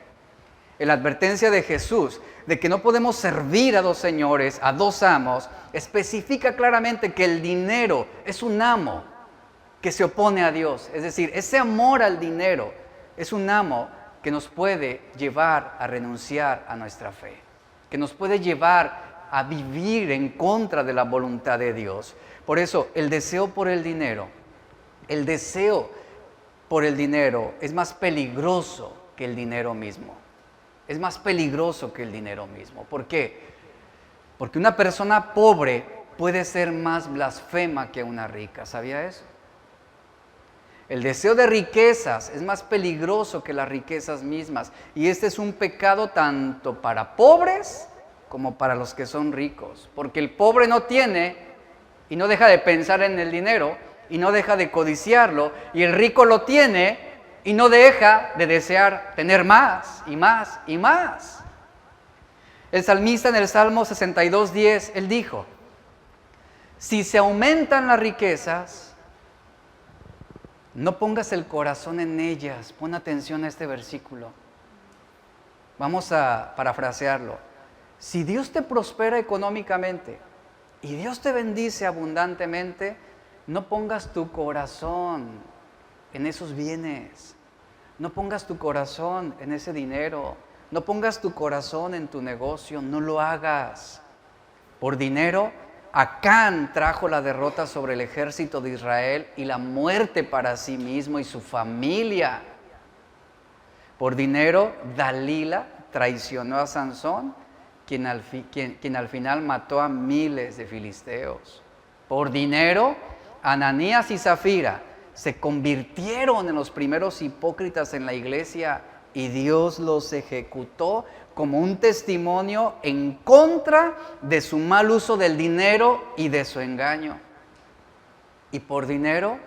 En la advertencia de Jesús de que no podemos servir a dos señores, a dos amos, especifica claramente que el dinero es un amo que se opone a Dios. Es decir, ese amor al dinero es un amo que nos puede llevar a renunciar a nuestra fe, que nos puede llevar a vivir en contra de la voluntad de Dios. Por eso, el deseo por el dinero es más peligroso que el dinero mismo. Es más peligroso que el dinero mismo. ¿Por qué? Porque una persona pobre puede ser más blasfema que una rica. ¿Sabía eso? El deseo de riquezas es más peligroso que las riquezas mismas. Y este es un pecado tanto para pobres como para los que son ricos. Porque el pobre no tiene y no deja de pensar en el dinero y no deja de codiciarlo. Y el rico lo tiene y no deja de desear tener más y más y más. El salmista en el Salmo 62:10, él dijo, si se aumentan las riquezas, no pongas el corazón en ellas. Pon atención a este versículo. Vamos a parafrasearlo. Si Dios te prospera económicamente y Dios te bendice abundantemente, no pongas tu corazón en esos bienes. No pongas tu corazón en ese dinero. No pongas tu corazón en tu negocio. No lo hagas. Por dinero, Acán trajo la derrota sobre el ejército de Israel y la muerte para sí mismo y su familia. Por dinero, Dalila traicionó a Sansón, quien al final mató a miles de filisteos. Por dinero, Ananías y Zafira se convirtieron en los primeros hipócritas en la iglesia y Dios los ejecutó como un testimonio en contra de su mal uso del dinero y de su engaño. Y por dinero,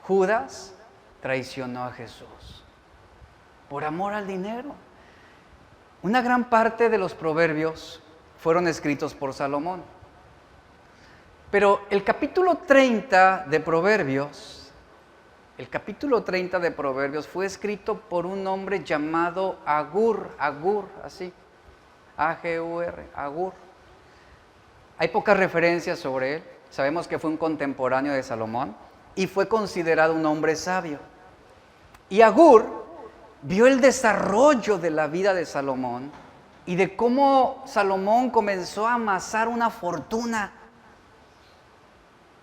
Judas traicionó a Jesús. Por amor al dinero. Una gran parte de los proverbios fueron escritos por Salomón. Pero el capítulo 30 de Proverbios fue escrito por un hombre llamado Agur, así, A-G-U-R, Agur. Hay pocas referencias sobre él. Sabemos que fue un contemporáneo de Salomón y fue considerado un hombre sabio. Y Agur vio el desarrollo de la vida de Salomón y de cómo Salomón comenzó a amasar una fortuna.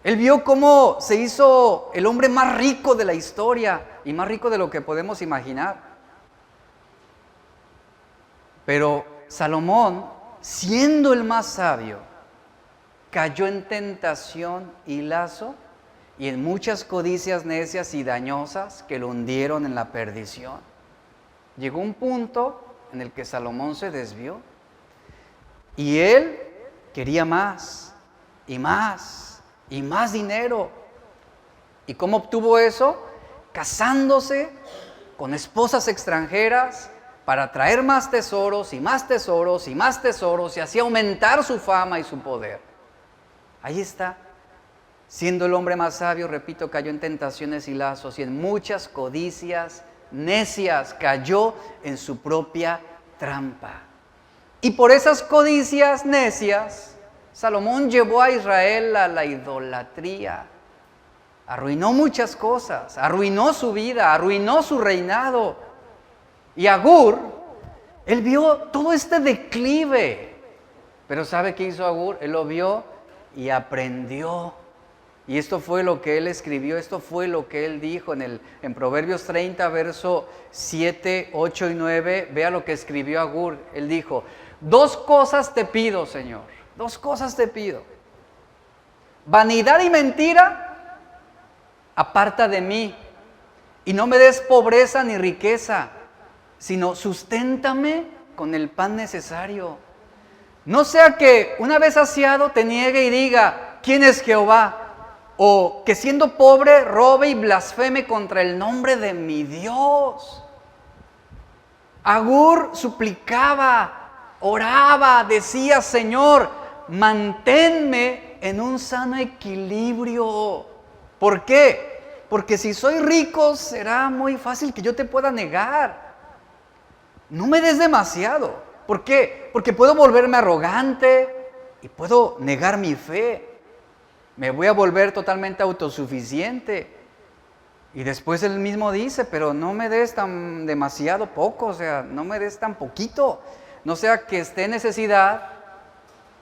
Él vio cómo se hizo el hombre más rico de la historia y más rico de lo que podemos imaginar. Pero Salomón, siendo el más sabio, cayó en tentación y lazo y en muchas codicias necias y dañosas que lo hundieron en la perdición. Llegó un punto en el que Salomón se desvió y él quería más y más y más dinero. ¿Y cómo obtuvo eso? Casándose con esposas extranjeras para traer más tesoros y más tesoros y más tesoros y así aumentar su fama y su poder. Ahí está. Siendo el hombre más sabio, repito, cayó en tentaciones y lazos y en muchas codicias necias, cayó en su propia trampa. Y por esas codicias necias, Salomón llevó a Israel a la idolatría. Arruinó muchas cosas, arruinó su vida, arruinó su reinado. Y Agur, él vio todo este declive. Pero ¿sabe qué hizo Agur? Él lo vio y aprendió. Y esto fue lo que él escribió, esto fue lo que él dijo en Proverbios 30, verso 7, 8 y 9. Vea lo que escribió Agur. Él dijo: 2 cosas te pido, Señor, 2 cosas te pido. Vanidad y mentira, aparta de mí, y no me des pobreza ni riqueza, sino susténtame con el pan necesario. No sea que una vez saciado te niegue y diga: ¿quién es Jehová? O que siendo pobre robe y blasfeme contra el nombre de mi Dios. Agur suplicaba, oraba, decía: Señor, manténme en un sano equilibrio. ¿Por qué? Porque si soy rico será muy fácil que yo te pueda negar. No me des demasiado. ¿Por qué? Porque puedo volverme arrogante y puedo negar mi fe. Me voy a volver totalmente autosuficiente. Y después él mismo dice: pero no me des tan demasiado poco, o sea, no me des tan poquito. No sea que esté en necesidad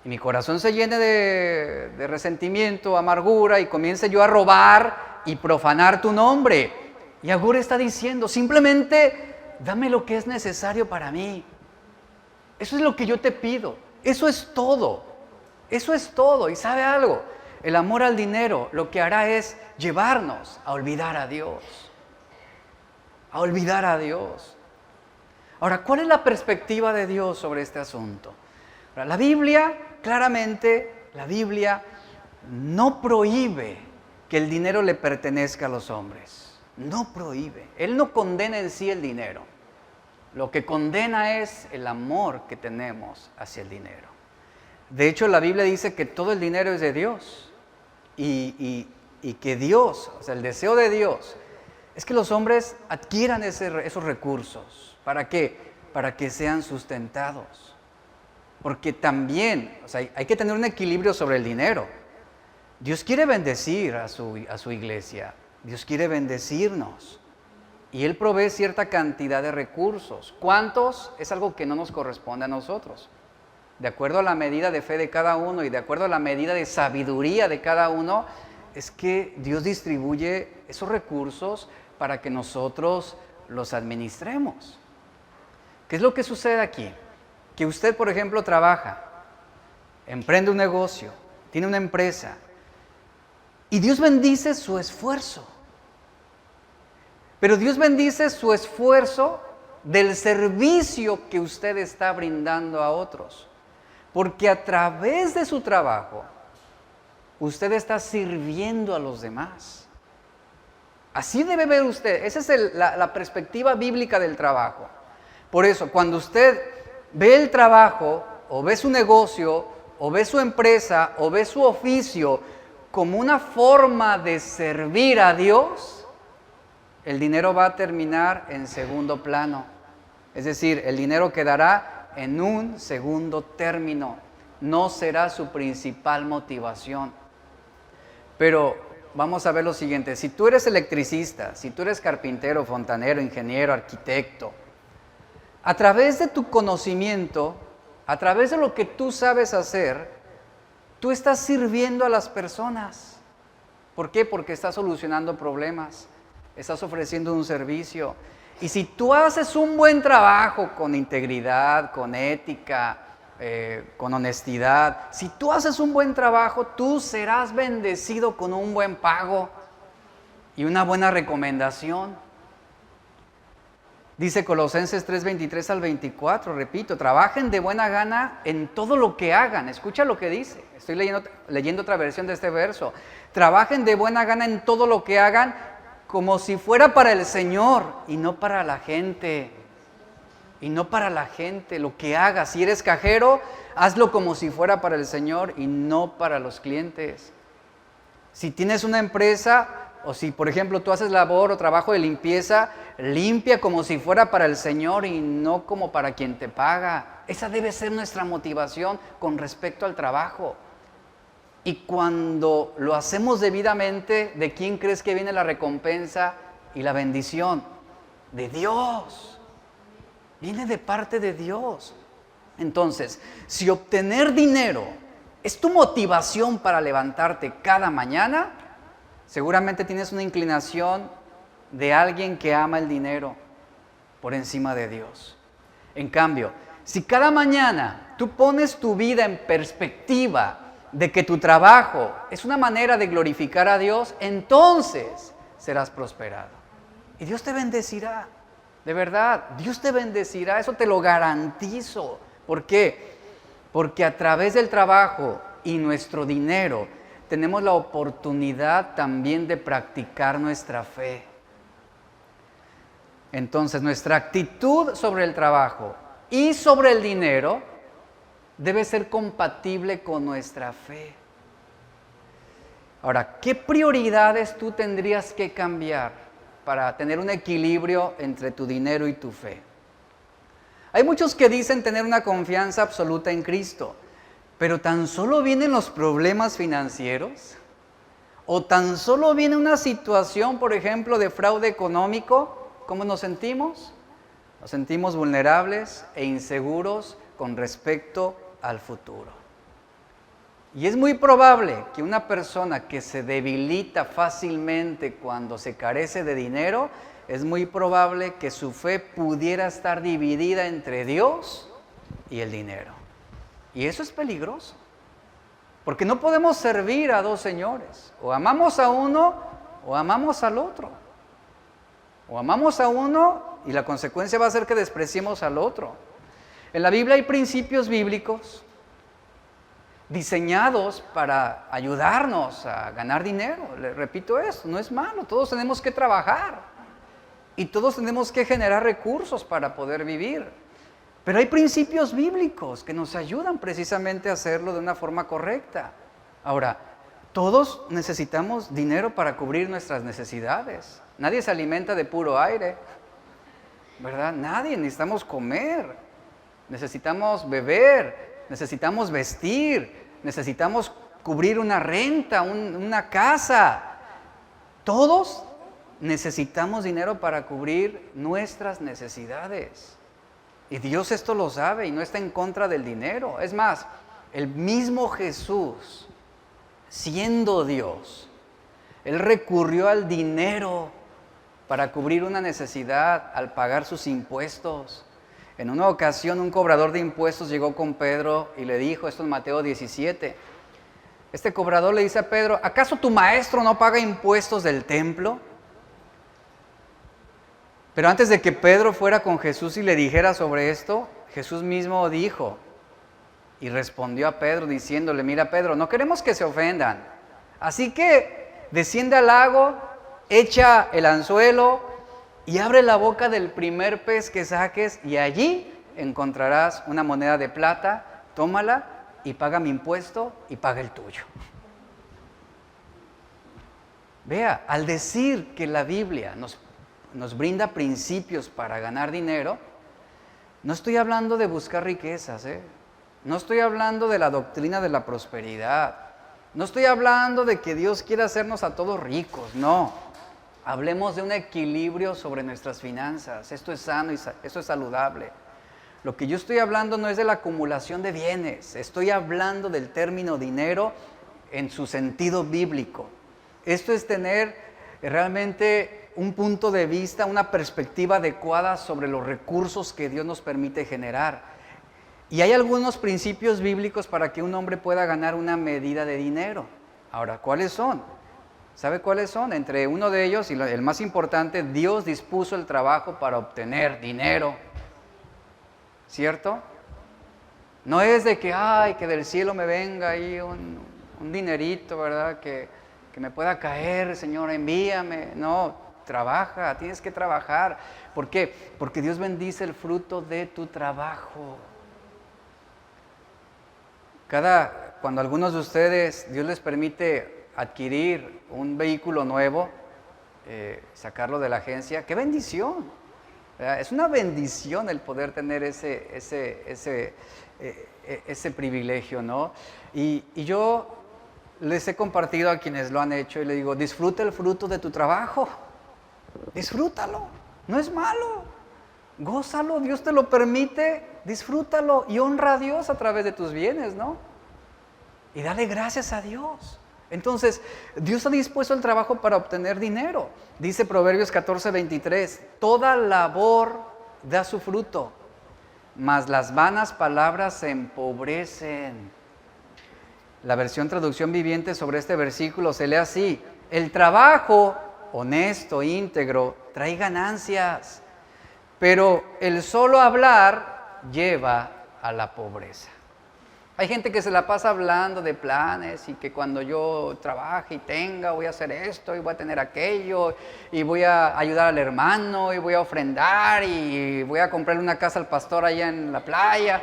y mi corazón se llene de resentimiento, amargura y comience yo a robar y profanar tu nombre. Y Agur está diciendo: simplemente dame lo que es necesario para mí. Eso es lo que yo te pido. Eso es todo. Eso es todo. ¿Y sabe algo? El amor al dinero lo que hará es llevarnos a olvidar a Dios. A olvidar a Dios. Ahora, ¿cuál es la perspectiva de Dios sobre este asunto? La Biblia, claramente, la Biblia no prohíbe que el dinero le pertenezca a los hombres. No prohíbe. Él no condena en sí el dinero. Lo que condena es el amor que tenemos hacia el dinero. De hecho, la Biblia dice que todo el dinero es de Dios. Y que Dios, o sea, el deseo de Dios es que los hombres adquieran esos recursos. ¿Para qué? Para que sean sustentados. Porque también, o sea, hay que tener un equilibrio sobre el dinero. Dios quiere bendecir a su iglesia. Dios quiere bendecirnos. Y Él provee cierta cantidad de recursos. ¿Cuántos? Es algo que no nos corresponde a nosotros. De acuerdo a la medida de fe de cada uno y de acuerdo a la medida de sabiduría de cada uno, es que Dios distribuye esos recursos para que nosotros los administremos. ¿Qué es lo que sucede aquí? Que usted, por ejemplo, trabaja, emprende un negocio, tiene una empresa, y Dios bendice su esfuerzo. Pero Dios bendice su esfuerzo del servicio que usted está brindando a otros. Porque a través de su trabajo, usted está sirviendo a los demás. Así debe ver usted. Esa es la perspectiva bíblica del trabajo. Por eso, cuando usted ve el trabajo, o ve su negocio, o ve su empresa, o ve su oficio como una forma de servir a Dios, el dinero va a terminar en segundo plano. Es decir, el dinero quedará en un segundo término, no será su principal motivación. Pero vamos a ver lo siguiente: si tú eres electricista, si tú eres carpintero, fontanero, ingeniero, arquitecto, a través de tu conocimiento, a través de lo que tú sabes hacer, tú estás sirviendo a las personas. ¿Por qué? Porque estás solucionando problemas, estás ofreciendo un servicio. Y si tú haces un buen trabajo con integridad, con ética, con honestidad. Si tú haces un buen trabajo, tú serás bendecido con un buen pago y una buena recomendación. Dice Colosenses 3:23 al 24, repito, trabajen de buena gana en todo lo que hagan. Escucha lo que dice, estoy leyendo otra versión de este verso. Trabajen de buena gana en todo lo que hagan como si fuera para el Señor y no para la gente. Y no para la gente, lo que hagas. Si eres cajero, hazlo como si fuera para el Señor y no para los clientes. Si tienes una empresa, o si por ejemplo tú haces labor o trabajo de limpieza, limpia como si fuera para el Señor y no como para quien te paga. Esa debe ser nuestra motivación con respecto al trabajo. Y cuando lo hacemos debidamente, ¿de quién crees que viene la recompensa y la bendición? De Dios. Viene de parte de Dios. Entonces, si obtener dinero es tu motivación para levantarte cada mañana, seguramente tienes una inclinación de alguien que ama el dinero por encima de Dios. En cambio, si cada mañana tú pones tu vida en perspectiva de que tu trabajo es una manera de glorificar a Dios, entonces serás prosperado. Y Dios te bendecirá. De verdad, Dios te bendecirá, eso te lo garantizo. ¿Por qué? Porque a través del trabajo y nuestro dinero tenemos la oportunidad también de practicar nuestra fe. Entonces, nuestra actitud sobre el trabajo y sobre el dinero debe ser compatible con nuestra fe. Ahora, ¿qué prioridades tú tendrías que cambiar para tener un equilibrio entre tu dinero y tu fe? Hay muchos que dicen tener una confianza absoluta en Cristo, pero tan solo vienen los problemas financieros o tan solo viene una situación, por ejemplo, de fraude económico, ¿cómo nos sentimos? Nos sentimos vulnerables e inseguros con respecto al futuro. Y es muy probable que una persona que se debilita fácilmente cuando se carece de dinero, es muy probable que su fe pudiera estar dividida entre Dios y el dinero. Y eso es peligroso, porque no podemos servir a dos señores. O amamos a uno o amamos al otro. O amamos a uno y la consecuencia va a ser que despreciemos al otro. En la Biblia hay principios bíblicos diseñados para ayudarnos a ganar dinero. Les repito esto, no es malo, todos tenemos que trabajar y todos tenemos que generar recursos para poder vivir. Pero hay principios bíblicos que nos ayudan precisamente a hacerlo de una forma correcta. Ahora, todos necesitamos dinero para cubrir nuestras necesidades. Nadie se alimenta de puro aire, ¿verdad? Nadie, necesitamos comer, necesitamos beber, necesitamos vestir, necesitamos cubrir una renta, una casa. Todos necesitamos dinero para cubrir nuestras necesidades. Y Dios esto lo sabe y no está en contra del dinero. Es más, el mismo Jesús, siendo Dios, Él recurrió al dinero para cubrir una necesidad al pagar sus impuestos. En una ocasión un cobrador de impuestos llegó con Pedro y le dijo, esto en Mateo 17, este cobrador le dice a Pedro, ¿acaso tu maestro no paga impuestos del templo? Pero antes de que Pedro fuera con Jesús y le dijera sobre esto, Jesús mismo dijo y respondió a Pedro diciéndole, mira Pedro, no queremos que se ofendan, así que desciende al lago, echa el anzuelo y abre la boca del primer pez que saques y allí encontrarás una moneda de plata, tómala y paga mi impuesto y paga el tuyo. Vea, al decir que la Biblia nos brinda principios para ganar dinero, no estoy hablando de buscar riquezas, no estoy hablando de la doctrina de la prosperidad, no estoy hablando de que Dios quiere hacernos a todos ricos, no. Hablemos de un equilibrio sobre nuestras finanzas, esto es sano y esto es saludable. Lo que yo estoy hablando no es de la acumulación de bienes, estoy hablando del término dinero en su sentido bíblico. Esto es tener realmente un punto de vista, una perspectiva adecuada sobre los recursos que Dios nos permite generar. Y hay algunos principios bíblicos para que un hombre pueda ganar una medida de dinero. Ahora, ¿cuáles son? ¿Sabe cuáles son? Entre uno de ellos, y el más importante, Dios dispuso el trabajo para obtener dinero. ¿Cierto? No es de que, ay, que del cielo me venga ahí un dinerito, ¿verdad? Que me pueda caer, Señor, envíame. No, trabaja, tienes que trabajar. ¿Por qué? Porque Dios bendice el fruto de tu trabajo. Cuando a algunos de ustedes Dios les permite adquirir un vehículo nuevo, sacarlo de la agencia, ¡qué bendición! Es una bendición el poder tener ese privilegio, ¿no? Y yo les he compartido a quienes lo han hecho y les digo, disfruta el fruto de tu trabajo, disfrútalo, no es malo, gózalo, Dios te lo permite, disfrútalo y honra a Dios a través de tus bienes, ¿no? Y dale gracias a Dios. Entonces, Dios ha dispuesto el trabajo para obtener dinero. Dice Proverbios 14:23, toda labor da su fruto, mas las vanas palabras se empobrecen. La versión traducción viviente sobre este versículo se lee así, el trabajo honesto, íntegro, trae ganancias, pero el solo hablar lleva a la pobreza. Hay gente que se la pasa hablando de planes y que cuando yo trabaje y tenga, voy a hacer esto y voy a tener aquello y voy a ayudar al hermano y voy a ofrendar y voy a comprarle una casa al pastor allá en la playa.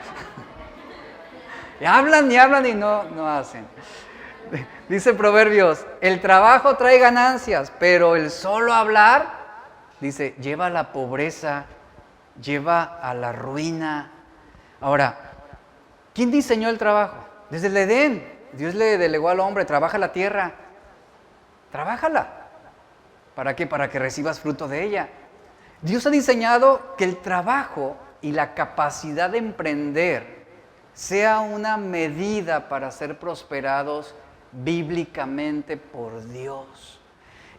Y hablan y no hacen. Dice Proverbios, el trabajo trae ganancias, pero el solo hablar, dice, lleva a la pobreza, lleva a la ruina. Ahora, ¿quién diseñó el trabajo? Desde el Edén, Dios le delegó al hombre, trabaja la tierra, trabájala. ¿Para qué? Para que recibas fruto de ella. Dios ha diseñado que el trabajo y la capacidad de emprender sea una medida para ser prosperados bíblicamente por Dios.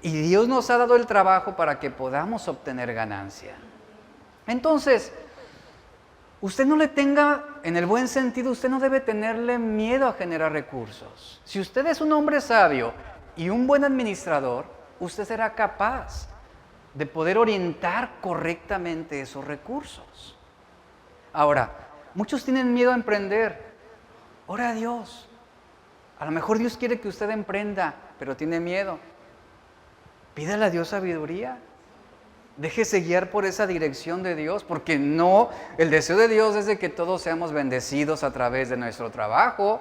Y Dios nos ha dado el trabajo para que podamos obtener ganancia. Entonces, usted no le tenga, en el buen sentido, usted no debe tenerle miedo a generar recursos. Si usted es un hombre sabio y un buen administrador, usted será capaz de poder orientar correctamente esos recursos. Ahora, muchos tienen miedo a emprender. Ora a Dios. A lo mejor Dios quiere que usted emprenda, pero tiene miedo. Pídale a Dios sabiduría. Déjese guiar por esa dirección de Dios, porque no, el deseo de Dios es de que todos seamos bendecidos a través de nuestro trabajo.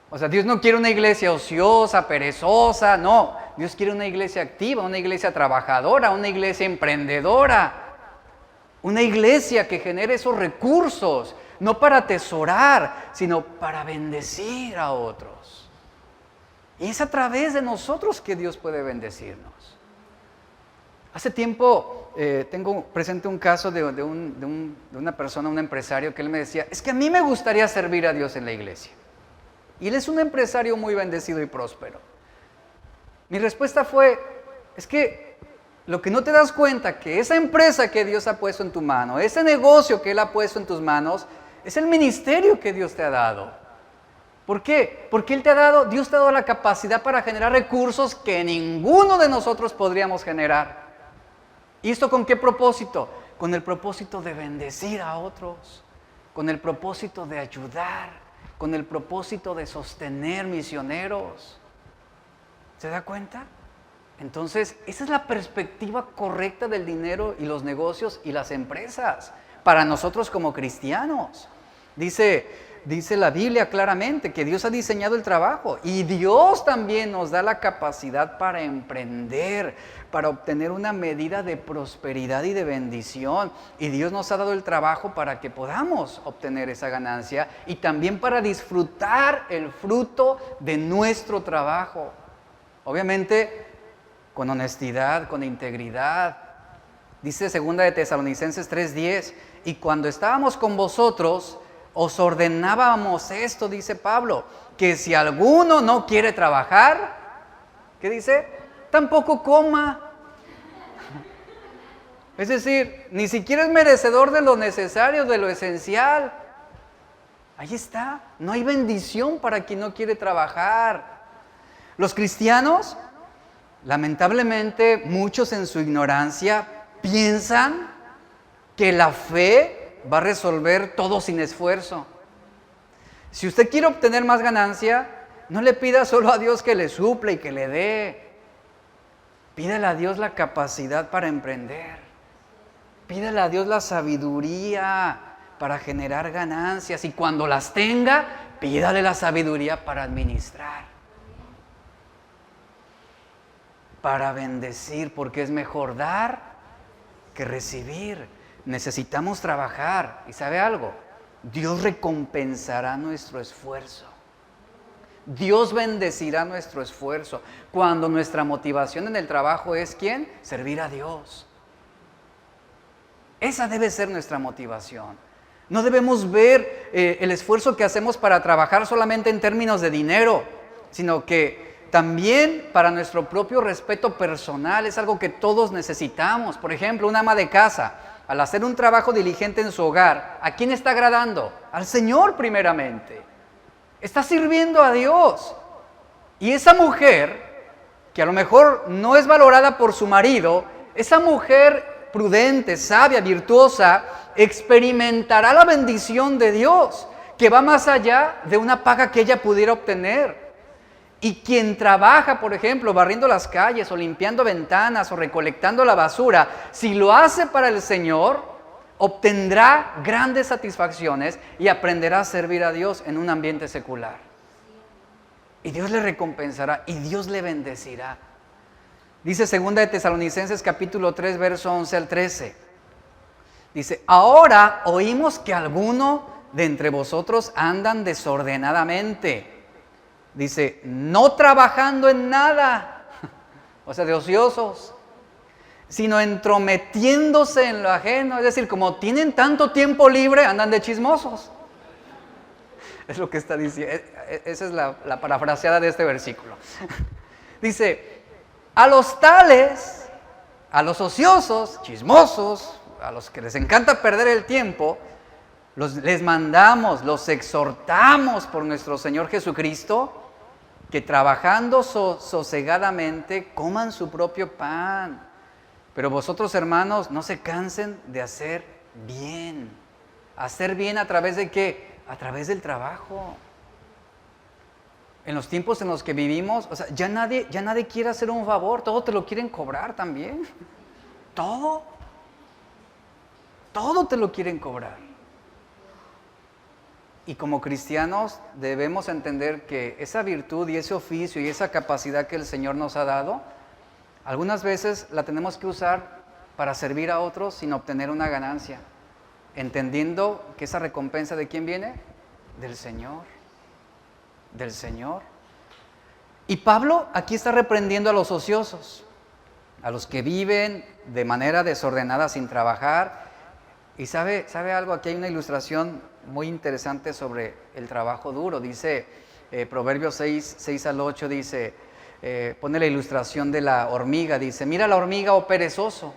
O sea, Dios no quiere una iglesia ociosa, perezosa, no. Dios quiere una iglesia activa, una iglesia trabajadora, una iglesia emprendedora. Una iglesia que genere esos recursos, no para atesorar, sino para bendecir a otros. Y es a través de nosotros que Dios puede bendecirnos. Hace tiempo tengo presente un caso de una persona, un empresario, que él me decía, es que a mí me gustaría servir a Dios en la iglesia. Y él es un empresario muy bendecido y próspero. Mi respuesta fue, es que lo que no te das cuenta, que esa empresa que Dios ha puesto en tu mano, ese negocio que Él ha puesto en tus manos, es el ministerio que Dios te ha dado. ¿Por qué? Porque Dios te ha dado la capacidad para generar recursos que ninguno de nosotros podríamos generar. ¿Y esto con qué propósito? Con el propósito de bendecir a otros, con el propósito de ayudar, con el propósito de sostener misioneros. ¿Se da cuenta? Entonces, esa es la perspectiva correcta del dinero y los negocios y las empresas para nosotros como cristianos. Dice la Biblia claramente que Dios ha diseñado el trabajo y Dios también nos da la capacidad para emprender, para obtener una medida de prosperidad y de bendición. Y Dios nos ha dado el trabajo para que podamos obtener esa ganancia y también para disfrutar el fruto de nuestro trabajo. Obviamente, con honestidad, con integridad. Dice 2 de Tesalonicenses 3:10, y cuando estábamos con vosotros, os ordenábamos esto, dice Pablo, que si alguno no quiere trabajar, ¿qué dice? Tampoco coma. Es decir, ni siquiera es merecedor de lo necesario, de lo esencial. Ahí está. No hay bendición para quien no quiere trabajar. Los cristianos, lamentablemente, muchos en su ignorancia piensan que la fe va a resolver todo sin esfuerzo. Si usted quiere obtener más ganancia, no le pida solo a Dios que le suple y que le dé. Pídale a Dios la capacidad para emprender. Pídale a Dios la sabiduría para generar ganancias. Y cuando las tenga, pídale la sabiduría para administrar. Para bendecir, porque es mejor dar que recibir. Necesitamos trabajar. ¿Y sabe algo? Dios recompensará nuestro esfuerzo. Dios bendecirá nuestro esfuerzo. Cuando nuestra motivación en el trabajo es ¿quién? Servir a Dios. Esa debe ser nuestra motivación. No debemos ver el esfuerzo que hacemos para trabajar solamente en términos de dinero, sino que también para nuestro propio respeto personal. Es algo que todos necesitamos. Por ejemplo, una ama de casa, al hacer un trabajo diligente en su hogar, ¿a quién está agradando? Al Señor primeramente. Está sirviendo a Dios. Y esa mujer, que a lo mejor no es valorada por su marido, esa mujer prudente, sabia, virtuosa, experimentará la bendición de Dios, que va más allá de una paga que ella pudiera obtener. Y quien trabaja, por ejemplo, barriendo las calles o limpiando ventanas o recolectando la basura, si lo hace para el Señor, obtendrá grandes satisfacciones y aprenderá a servir a Dios en un ambiente secular. Y Dios le recompensará y Dios le bendecirá. Dice 2 de Tesalonicenses capítulo 3, verso 11 al 13. Dice, ahora oímos que algunos de entre vosotros andan desordenadamente. Dice, no trabajando en nada, o sea, de ociosos, sino entrometiéndose en lo ajeno. Es decir, como tienen tanto tiempo libre, andan de chismosos. Es lo que está diciendo. Esa es la parafraseada de este versículo. Dice, a los tales, a los ociosos, chismosos, a los que les encanta perder el tiempo, les mandamos, los exhortamos por nuestro Señor Jesucristo, que trabajando sosegadamente coman su propio pan. Pero vosotros, hermanos, no se cansen de hacer bien. ¿Hacer bien a través de qué? A través del trabajo. En los tiempos en los que vivimos, o sea, ya nadie quiere hacer un favor, todo te lo quieren cobrar también. Todo te lo quieren cobrar. Y como cristianos debemos entender que esa virtud y ese oficio y esa capacidad que el Señor nos ha dado, algunas veces la tenemos que usar para servir a otros sin obtener una ganancia, entendiendo que esa recompensa ¿de quién viene? Del Señor. Del Señor. Y Pablo aquí está reprendiendo a los ociosos, a los que viven de manera desordenada sin trabajar. Y sabe algo, aquí hay una ilustración muy interesante sobre el trabajo duro. Dice Proverbios 6 al 8, dice, pone la ilustración de la hormiga, dice, mira la hormiga, oh perezoso,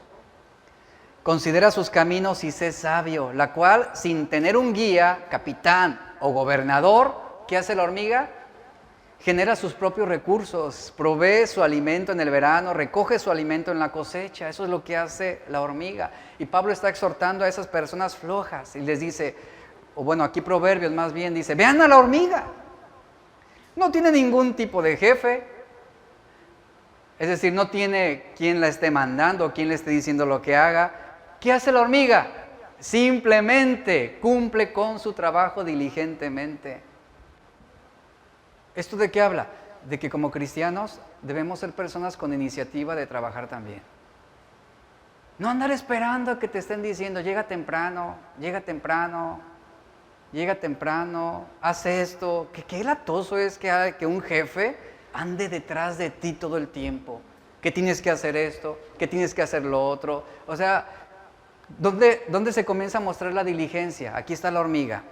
considera sus caminos y sé sabio, la cual sin tener un guía, capitán o gobernador, ¿qué hace la hormiga? Genera sus propios recursos, provee su alimento en el verano, recoge su alimento en la cosecha. Eso es lo que hace la hormiga. Y Pablo está exhortando a esas personas flojas y les dice, o bueno, aquí Proverbios más bien dice, vean a la hormiga. No tiene ningún tipo de jefe. Es decir, no tiene quien la esté mandando, quien le esté diciendo lo que haga. ¿Qué hace la hormiga? Simplemente cumple con su trabajo diligentemente. ¿Esto de qué habla? De que como cristianos debemos ser personas con iniciativa de trabajar también. No andar esperando a que te estén diciendo, llega temprano, haz esto. Qué latoso es que un jefe ande detrás de ti todo el tiempo. Que tienes que hacer esto, que tienes que hacer lo otro. O sea, ¿dónde se comienza a mostrar la diligencia? Aquí está la hormiga.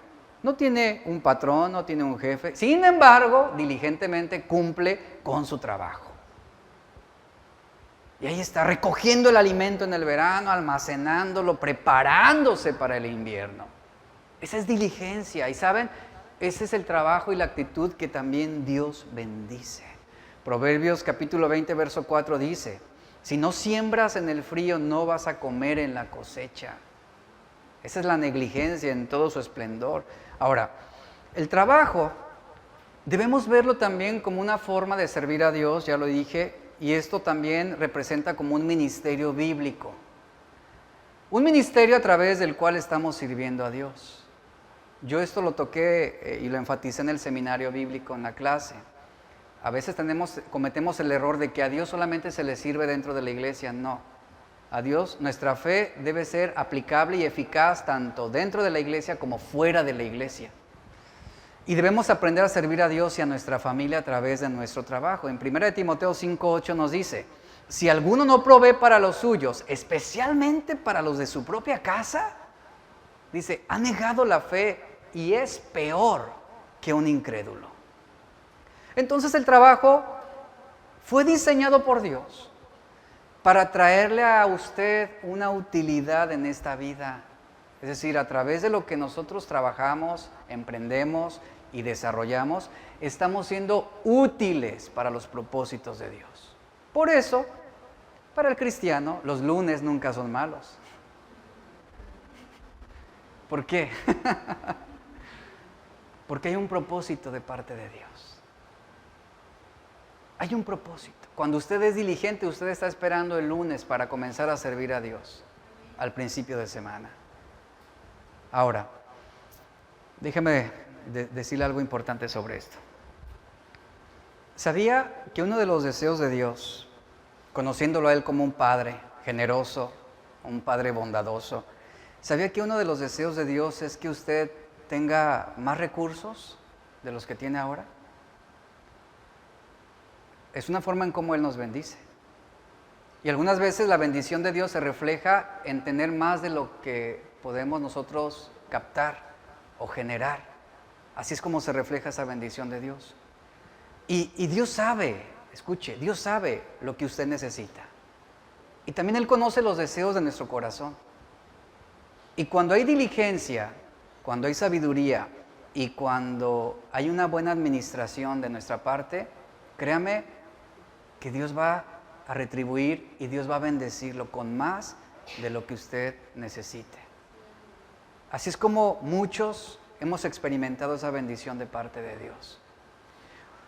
No tiene un patrón, no tiene un jefe. Sin embargo, diligentemente cumple con su trabajo. Y ahí está, recogiendo el alimento en el verano, almacenándolo, preparándose para el invierno. Esa es diligencia. Y saben, Ese es el trabajo y la actitud que también Dios bendice. Proverbios capítulo 20, verso 4 dice, si no siembras en el frío, no vas a comer en la cosecha. Esa es la negligencia en todo su esplendor. Ahora, el trabajo debemos verlo también como una forma de servir a Dios, ya lo dije, y esto también representa como un ministerio bíblico. Un ministerio a través del cual estamos sirviendo a Dios. Yo esto lo toqué y lo enfaticé en el seminario bíblico, en la clase. A veces cometemos el error de que a Dios solamente se le sirve dentro de la iglesia. No. A Dios nuestra fe debe ser aplicable y eficaz tanto dentro de la iglesia como fuera de la iglesia. Y debemos aprender a servir a Dios y a nuestra familia a través de nuestro trabajo. En 1 Timoteo 5:8 nos dice, si alguno no provee para los suyos, especialmente para los de su propia casa, dice, ha negado la fe y es peor que un incrédulo. Entonces el trabajo fue diseñado por Dios para traerle a usted una utilidad en esta vida. Es decir, a través de lo que nosotros trabajamos, emprendemos y desarrollamos, estamos siendo útiles para los propósitos de Dios. Por eso, para el cristiano, los lunes nunca son malos. ¿Por qué? Porque hay un propósito de parte de Dios. Hay un propósito. Cuando usted es diligente, usted está esperando el lunes para comenzar a servir a Dios al principio de semana. Ahora, déjeme decirle algo importante sobre esto. ¿Sabía que uno de los deseos de Dios, conociéndolo a Él como un Padre generoso, un Padre bondadoso, ¿sabía que uno de los deseos de Dios es que usted tenga más recursos de los que tiene ahora? Es una forma en cómo Él nos bendice. Y algunas veces la bendición de Dios se refleja en tener más de lo que podemos nosotros captar o generar. Así es como se refleja esa bendición de Dios. Y Dios sabe, escuche, Dios sabe lo que usted necesita. Y también Él conoce los deseos de nuestro corazón. Y cuando hay diligencia, cuando hay sabiduría y cuando hay una buena administración de nuestra parte, créame que Dios va a retribuir y Dios va a bendecirlo con más de lo que usted necesite. Así es como muchos hemos experimentado esa bendición de parte de Dios.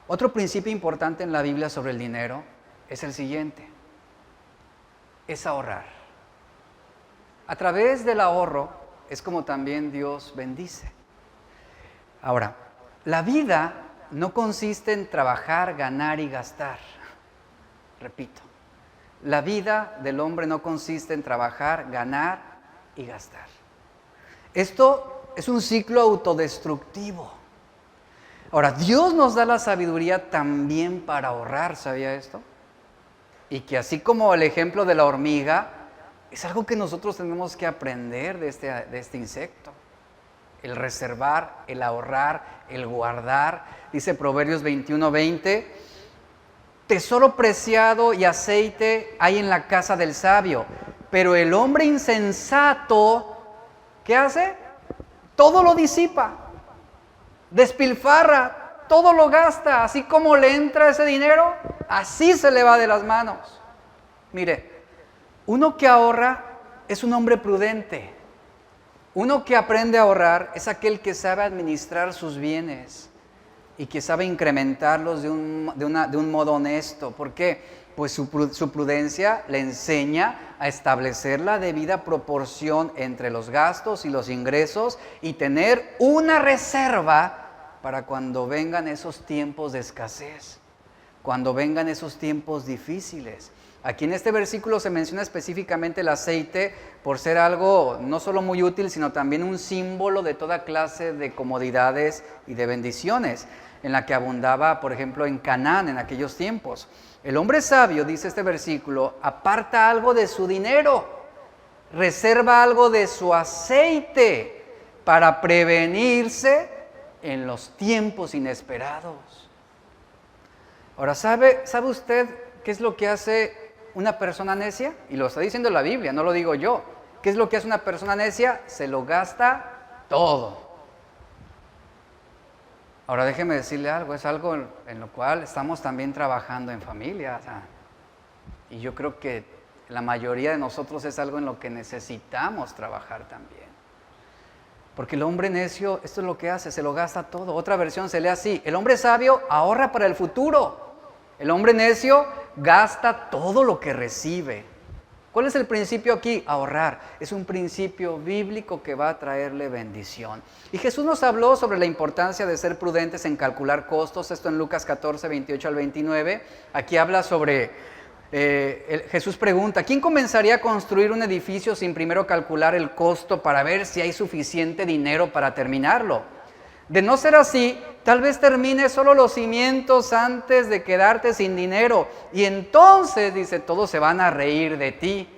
Otro principio importante en la Biblia sobre el dinero es el siguiente: es ahorrar. A través del ahorro es como también Dios bendice. Ahora, la vida no consiste en trabajar, ganar y gastar. Repito, la vida del hombre no consiste en trabajar, ganar y gastar. Esto es un ciclo autodestructivo. Ahora, Dios nos da la sabiduría también para ahorrar, ¿sabía esto? Y que así como el ejemplo de la hormiga, es algo que nosotros tenemos que aprender de este insecto. El reservar, el ahorrar, el guardar. Dice Proverbios 21:20, tesoro preciado y aceite hay en la casa del sabio, pero el hombre insensato, ¿qué hace? Todo lo disipa, despilfarra, todo lo gasta. Así como le entra ese dinero, así se le va de las manos. Mire, uno que ahorra es un hombre prudente. Uno que aprende a ahorrar es aquel que sabe administrar sus bienes y que sabe incrementarlos de un modo honesto. ¿Por qué? Pues su prudencia le enseña a establecer la debida proporción entre los gastos y los ingresos y tener una reserva para cuando vengan esos tiempos de escasez, cuando vengan esos tiempos difíciles. Aquí en este versículo se menciona específicamente el aceite por ser algo no solo muy útil, sino también un símbolo de toda clase de comodidades y de bendiciones, en la que abundaba, por ejemplo, en Canaán en aquellos tiempos. El hombre sabio, dice este versículo, aparta algo de su dinero, reserva algo de su aceite para prevenirse en los tiempos inesperados. Ahora, ¿sabe usted qué es lo que hace una persona necia? Y lo está diciendo la Biblia, no lo digo yo. ¿Qué es lo que hace una persona necia? Se lo gasta todo. Ahora déjeme decirle algo, es algo en lo cual estamos también trabajando en familia. O sea, y yo creo que la mayoría de nosotros es algo en lo que necesitamos trabajar también. Porque el hombre necio, esto es lo que hace, se lo gasta todo. Otra versión se lee así: el hombre sabio ahorra para el futuro. El hombre necio gasta todo lo que recibe. ¿Cuál es el principio aquí? Ahorrar. Es un principio bíblico que va a traerle bendición. Y Jesús nos habló sobre la importancia de ser prudentes en calcular costos. Esto en Lucas 14, 28 al 29. Aquí habla sobre, Jesús pregunta: ¿quién comenzaría a construir un edificio sin primero calcular el costo para ver si hay suficiente dinero para terminarlo? De no ser así, tal vez termines solo los cimientos antes de quedarte sin dinero. Y entonces, dice, todos se van a reír de ti.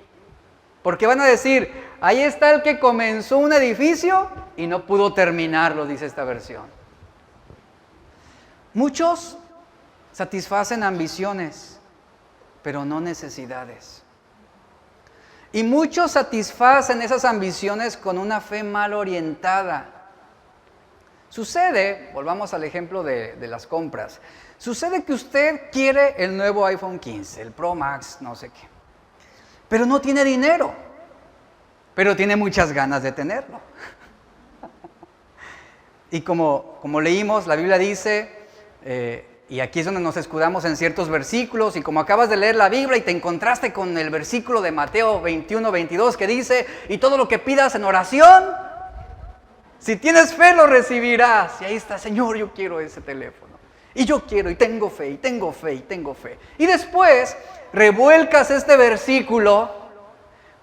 Porque van a decir: ahí está el que comenzó un edificio y no pudo terminarlo, dice esta versión. Muchos satisfacen ambiciones, pero no necesidades. Y muchos satisfacen esas ambiciones con una fe mal orientada. Sucede, volvamos al ejemplo de las compras, sucede que usted quiere el nuevo iPhone 15, el Pro Max, no sé qué, pero no tiene dinero, pero tiene muchas ganas de tenerlo. Y como leímos, la Biblia dice, y aquí es donde nos escudamos en ciertos versículos, y como acabas de leer la Biblia y te encontraste con el versículo de Mateo 21, 22 que dice: y todo lo que pidas en oración, si tienes fe, lo recibirás. Y ahí está: Señor, yo quiero ese teléfono. Y yo quiero, y tengo fe, y tengo fe, y tengo fe. Y después revuelcas este versículo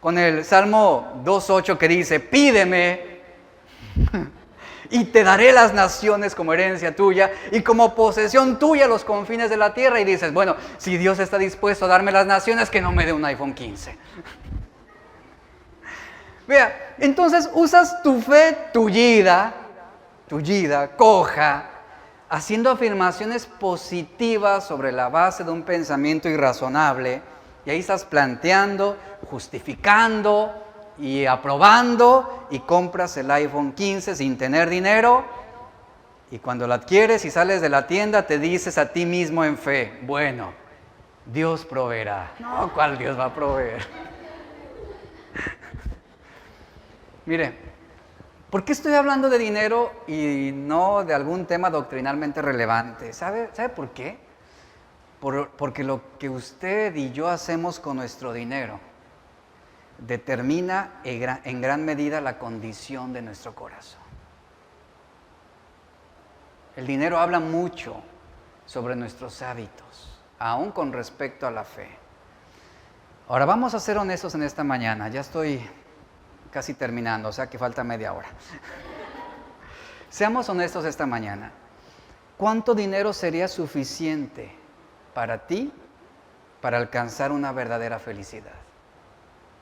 con el Salmo 2.8 que dice: pídeme y te daré las naciones como herencia tuya y como posesión tuya los confines de la tierra. Y dices: bueno, si Dios está dispuesto a darme las naciones, que no me dé un iPhone 15. Vea, entonces usas tu fe tullida, coja, haciendo afirmaciones positivas sobre la base de un pensamiento irrazonable, y ahí estás planteando, justificando y aprobando, y compras el iPhone 15 sin tener dinero, y cuando lo adquieres y sales de la tienda te dices a ti mismo en fe: bueno, Dios proveerá. No, ¿cuál Dios va a proveer? Mire, ¿por qué estoy hablando de dinero y no de algún tema doctrinalmente relevante? ¿Sabe por qué? Porque lo que usted y yo hacemos con nuestro dinero determina en gran medida la condición de nuestro corazón. El dinero habla mucho sobre nuestros hábitos, aún con respecto a la fe. Ahora vamos a ser honestos en esta mañana. Ya estoy casi terminando, o sea que falta media hora. Seamos honestos esta mañana. ¿Cuánto dinero sería suficiente para ti para alcanzar una verdadera felicidad?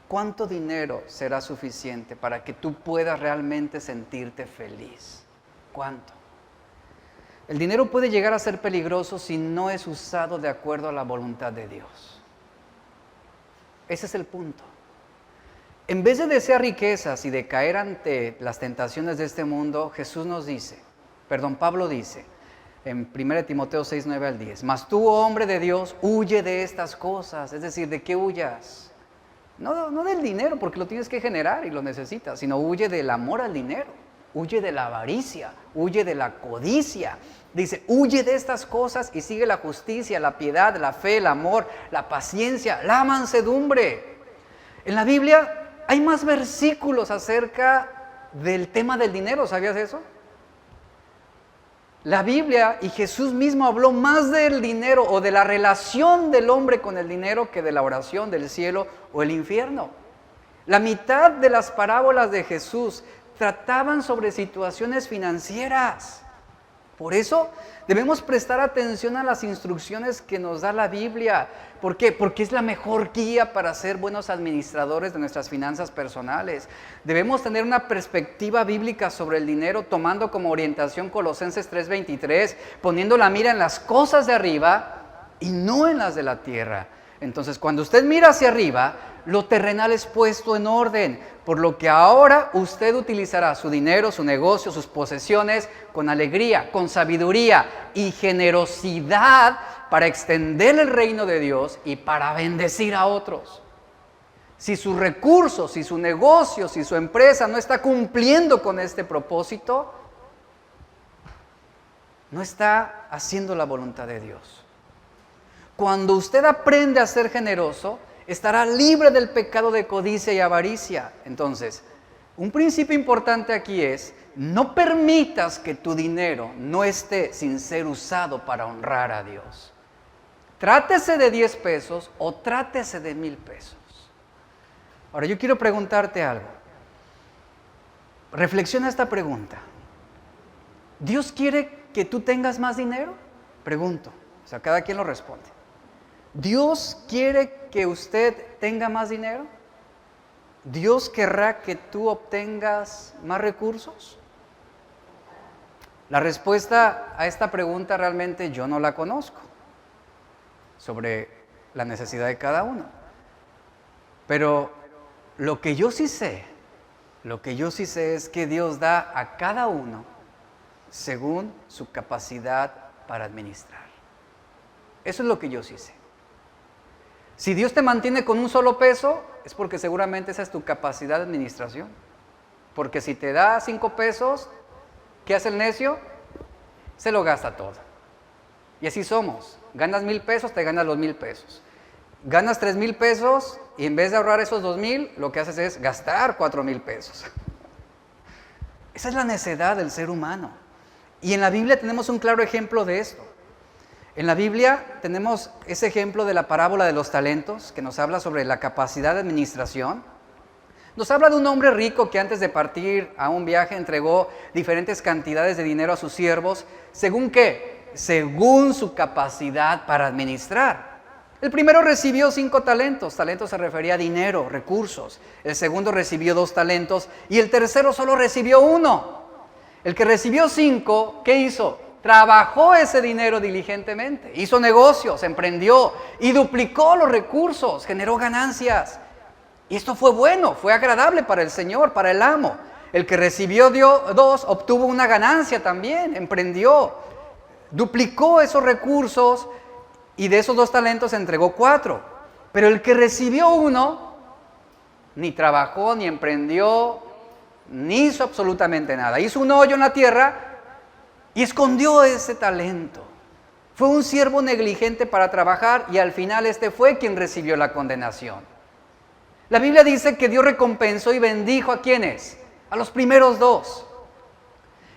¿Cuánto dinero será suficiente para que tú puedas realmente sentirte feliz? ¿Cuánto? El dinero puede llegar a ser peligroso si no es usado de acuerdo a la voluntad de Dios. Ese es el punto. En vez de desear riquezas y de caer ante las tentaciones de este mundo, Pablo dice en 1 Timoteo 6, 9 al 10, mas tú, hombre de Dios, huye de estas cosas. Es decir, ¿de qué huyas? No del dinero, porque lo tienes que generar y lo necesitas, sino huye del amor al dinero, huye de la avaricia, huye de la codicia. Dice: huye de estas cosas y sigue la justicia, la piedad, la fe, el amor, la paciencia, la mansedumbre. En la Biblia hay más versículos acerca del tema del dinero, ¿sabías eso? La Biblia y Jesús mismo habló más del dinero o de la relación del hombre con el dinero que de la oración del cielo o el infierno. La mitad de las parábolas de Jesús trataban sobre situaciones financieras. Por eso debemos prestar atención a las instrucciones que nos da la Biblia. ¿Por qué? Porque es la mejor guía para ser buenos administradores de nuestras finanzas personales. Debemos tener una perspectiva bíblica sobre el dinero, tomando como orientación Colosenses 3:23, poniendo la mira en las cosas de arriba y no en las de la tierra. Entonces, cuando usted mira hacia arriba, lo terrenal es puesto en orden, por lo que ahora usted utilizará su dinero, su negocio, sus posesiones con alegría, con sabiduría y generosidad para extender el reino de Dios y para bendecir a otros. Si sus recursos, si su negocio, si su empresa no está cumpliendo con este propósito, no está haciendo la voluntad de Dios. Cuando usted aprende a ser generoso, estará libre del pecado de codicia y avaricia. Entonces, un principio importante aquí es, no permitas que tu dinero no esté sin ser usado para honrar a Dios. Trátese de 10 pesos o trátese de 1,000 pesos. Ahora, yo quiero preguntarte algo. Reflexiona esta pregunta. ¿Dios quiere que tú tengas más dinero? Pregunto. O sea, cada quien lo responde. ¿Dios quiere que usted tenga más dinero? ¿Dios querrá que tú obtengas más recursos? La respuesta a esta pregunta realmente yo no la conozco, sobre la necesidad de cada uno. Pero lo que yo sí sé es que Dios da a cada uno según su capacidad para administrar. Eso es lo que yo sí sé. Si Dios te mantiene con un solo peso, es porque seguramente esa es tu capacidad de administración. Porque si te da 5 pesos, ¿qué hace el necio? Se lo gasta todo. Y así somos. Ganas 1,000 pesos, te ganas los 1,000 pesos. Ganas 3,000 pesos y en vez de ahorrar esos 2,000, lo que haces es gastar 4,000 pesos. Esa es la necedad del ser humano. Y en la Biblia tenemos un claro ejemplo de esto. En la Biblia tenemos ese ejemplo de la parábola de los talentos, que nos habla sobre la capacidad de administración. Nos habla de un hombre rico que antes de partir a un viaje entregó diferentes cantidades de dinero a sus siervos. ¿Según qué? Según su capacidad para administrar. El primero recibió 5 talentos. Talentos se refería a dinero, recursos. El segundo recibió 2 talentos y el tercero solo recibió 1. El que recibió 5, ¿qué hizo? Trabajó ese dinero diligentemente, hizo negocios, emprendió y duplicó los recursos, generó ganancias. Y esto fue bueno, fue agradable para el Señor, para el amo. El que recibió 2 obtuvo una ganancia también, emprendió, duplicó esos recursos y de esos 2 talentos entregó 4. Pero el que recibió 1, ni trabajó, ni emprendió, ni hizo absolutamente nada. Hizo un hoyo en la tierra y escondió ese talento. Fue un siervo negligente para trabajar y al final este fue quien recibió la condenación. La Biblia dice que Dios recompensó y bendijo ¿a quiénes? A los primeros 2,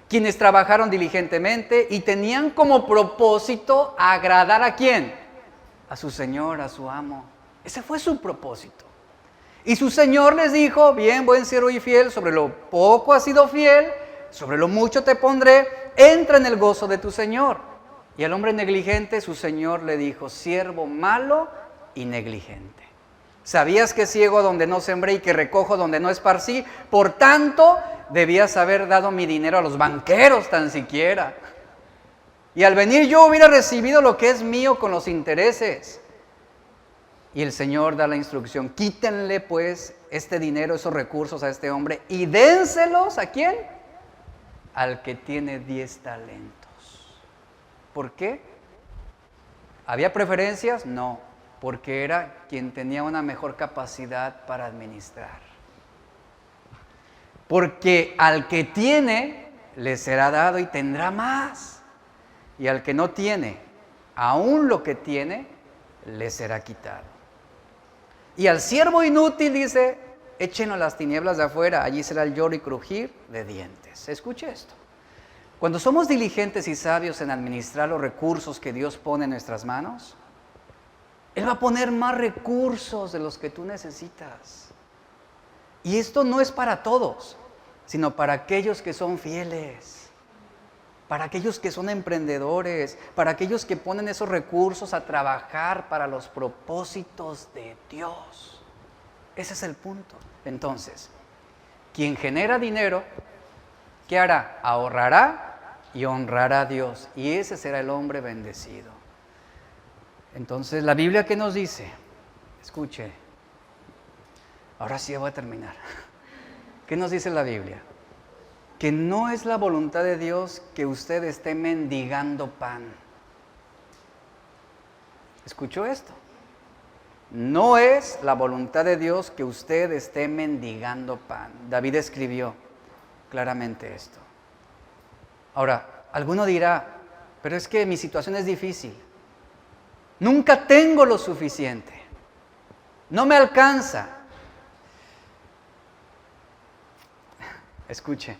quienes trabajaron diligentemente y tenían como propósito agradar ¿a quién? A su Señor, a su amo. Ese fue su propósito. Y su Señor les dijo, bien, buen siervo y fiel, sobre lo poco has sido fiel, sobre lo mucho te pondré, entra en el gozo de tu Señor. Y al hombre negligente su Señor le dijo, siervo malo y negligente. ¿Sabías que ciego donde no sembré y que recojo donde no esparcí? Por tanto, debías haber dado mi dinero a los banqueros tan siquiera. Y al venir yo hubiera recibido lo que es mío con los intereses. Y el Señor da la instrucción, quítenle pues este dinero, esos recursos a este hombre y dénselos ¿a quién? Al que tiene 10 talentos. ¿Por qué? ¿Había preferencias? No, porque era quien tenía una mejor capacidad para administrar. Porque al que tiene, le será dado y tendrá más. Y al que no tiene, aún lo que tiene, le será quitado. Y al siervo inútil dice, échenlo a las tinieblas de afuera, allí será el lloro y crujir de dientes. Escuche esto. Cuando somos diligentes y sabios en administrar los recursos que Dios pone en nuestras manos, Él va a poner más recursos de los que tú necesitas. Y esto no es para todos, sino para aquellos que son fieles, para aquellos que son emprendedores, para aquellos que ponen esos recursos a trabajar para los propósitos de Dios. Ese es el punto. Entonces, quien genera dinero, ¿qué hará? Ahorrará y honrará a Dios. Y ese será el hombre bendecido. Entonces, ¿la Biblia qué nos dice? Escuche, ahora sí voy a terminar. ¿Qué nos dice la Biblia? Que no es la voluntad de Dios que usted esté mendigando pan. ¿Escuchó esto? No es la voluntad de Dios que usted esté mendigando pan. David escribió claramente esto. Ahora, alguno dirá, pero es que mi situación es difícil. Nunca tengo lo suficiente. No me alcanza. Escuche,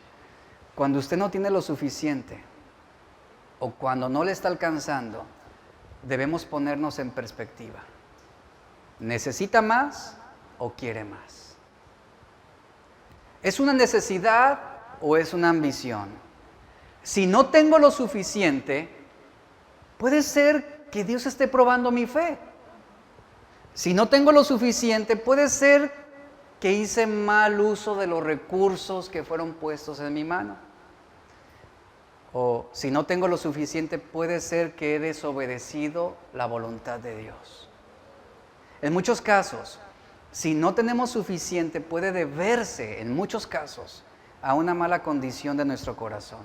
cuando usted no tiene lo suficiente o cuando no le está alcanzando, debemos ponernos en perspectiva. ¿Necesita más o quiere más? ¿Es una necesidad o es una ambición? Si no tengo lo suficiente, puede ser que Dios esté probando mi fe. Si no tengo lo suficiente, puede ser que hice mal uso de los recursos que fueron puestos en mi mano. O si no tengo lo suficiente, puede ser que he desobedecido la voluntad de Dios. En muchos casos, si no tenemos suficiente, puede deberse, en muchos casos, a una mala condición de nuestro corazón.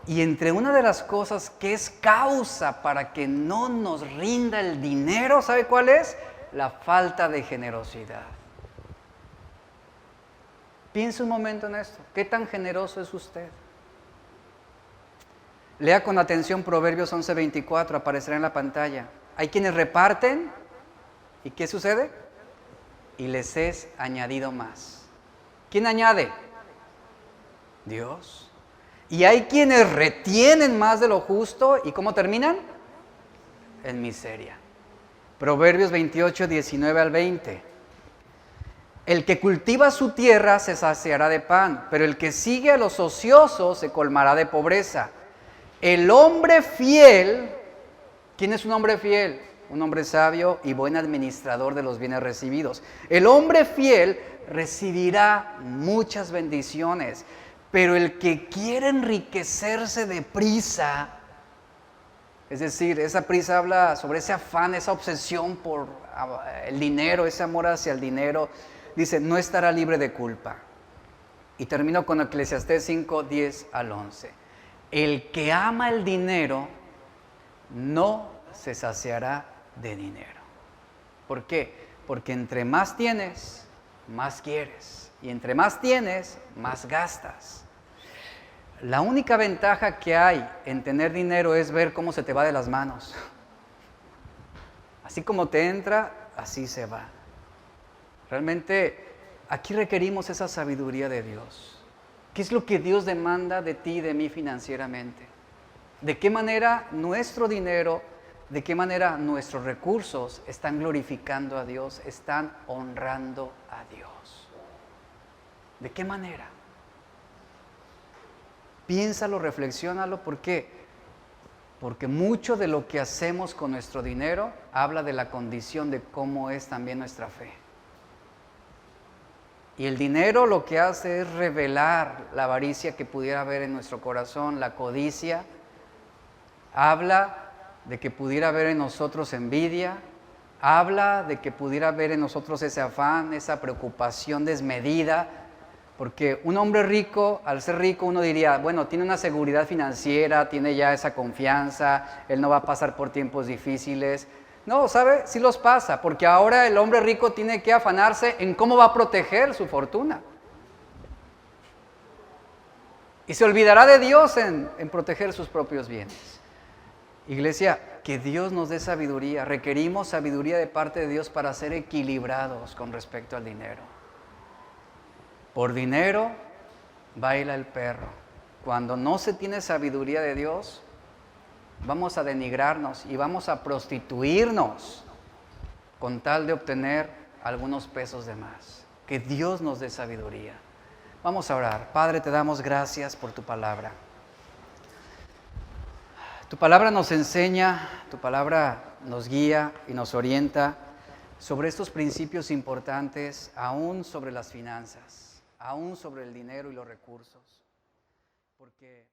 Y entre una de las cosas que es causa para que no nos rinda el dinero, ¿sabe cuál es? La falta de generosidad. Piense un momento en esto. ¿Qué tan generoso es usted? Lea con atención Proverbios 11:24, aparecerá en la pantalla. Hay quienes reparten, ¿y qué sucede? Y les es añadido más. ¿Quién añade? Dios. Y hay quienes retienen más de lo justo, ¿y cómo terminan? En miseria. Proverbios 28:19 al 20. El que cultiva su tierra se saciará de pan, pero el que sigue a los ociosos se colmará de pobreza. El hombre fiel, ¿quién es un hombre fiel? Un hombre sabio y buen administrador de los bienes recibidos. El hombre fiel recibirá muchas bendiciones, pero el que quiere enriquecerse deprisa, es decir, esa prisa habla sobre ese afán, esa obsesión por el dinero, ese amor hacia el dinero, dice, no estará libre de culpa. Y termino con Eclesiastés 5:10 al 11. El que ama el dinero no se saciará de dinero. ¿Por qué? Porque entre más tienes, más quieres. Y entre más tienes, más gastas. La única ventaja que hay en tener dinero es ver cómo se te va de las manos. Así como te entra, así se va. Realmente aquí requerimos esa sabiduría de Dios. ¿Qué es lo que Dios demanda de ti y de mí financieramente? ¿De qué manera nuestro dinero, de qué manera nuestros recursos están glorificando a Dios, están honrando a Dios? ¿De qué manera? Piénsalo, reflexiónalo, ¿por qué? Porque mucho de lo que hacemos con nuestro dinero habla de la condición de cómo es también nuestra fe. Y el dinero lo que hace es revelar la avaricia que pudiera haber en nuestro corazón, la codicia. Habla de que pudiera haber en nosotros envidia. Habla de que pudiera haber en nosotros ese afán, esa preocupación desmedida. Porque un hombre rico, al ser rico, uno diría, bueno, tiene una seguridad financiera, tiene ya esa confianza, él no va a pasar por tiempos difíciles. No, ¿sabe? Sí los pasa, porque ahora el hombre rico tiene que afanarse en cómo va a proteger su fortuna. Y se olvidará de Dios en proteger sus propios bienes. Iglesia, que Dios nos dé sabiduría. Requerimos sabiduría de parte de Dios para ser equilibrados con respecto al dinero. Por dinero baila el perro. Cuando no se tiene sabiduría de Dios, vamos a denigrarnos y vamos a prostituirnos con tal de obtener algunos pesos de más. Que Dios nos dé sabiduría. Vamos a orar. Padre, te damos gracias por tu palabra. Tu palabra nos enseña, tu palabra nos guía y nos orienta sobre estos principios importantes, aún sobre las finanzas, aún sobre el dinero y los recursos. Porque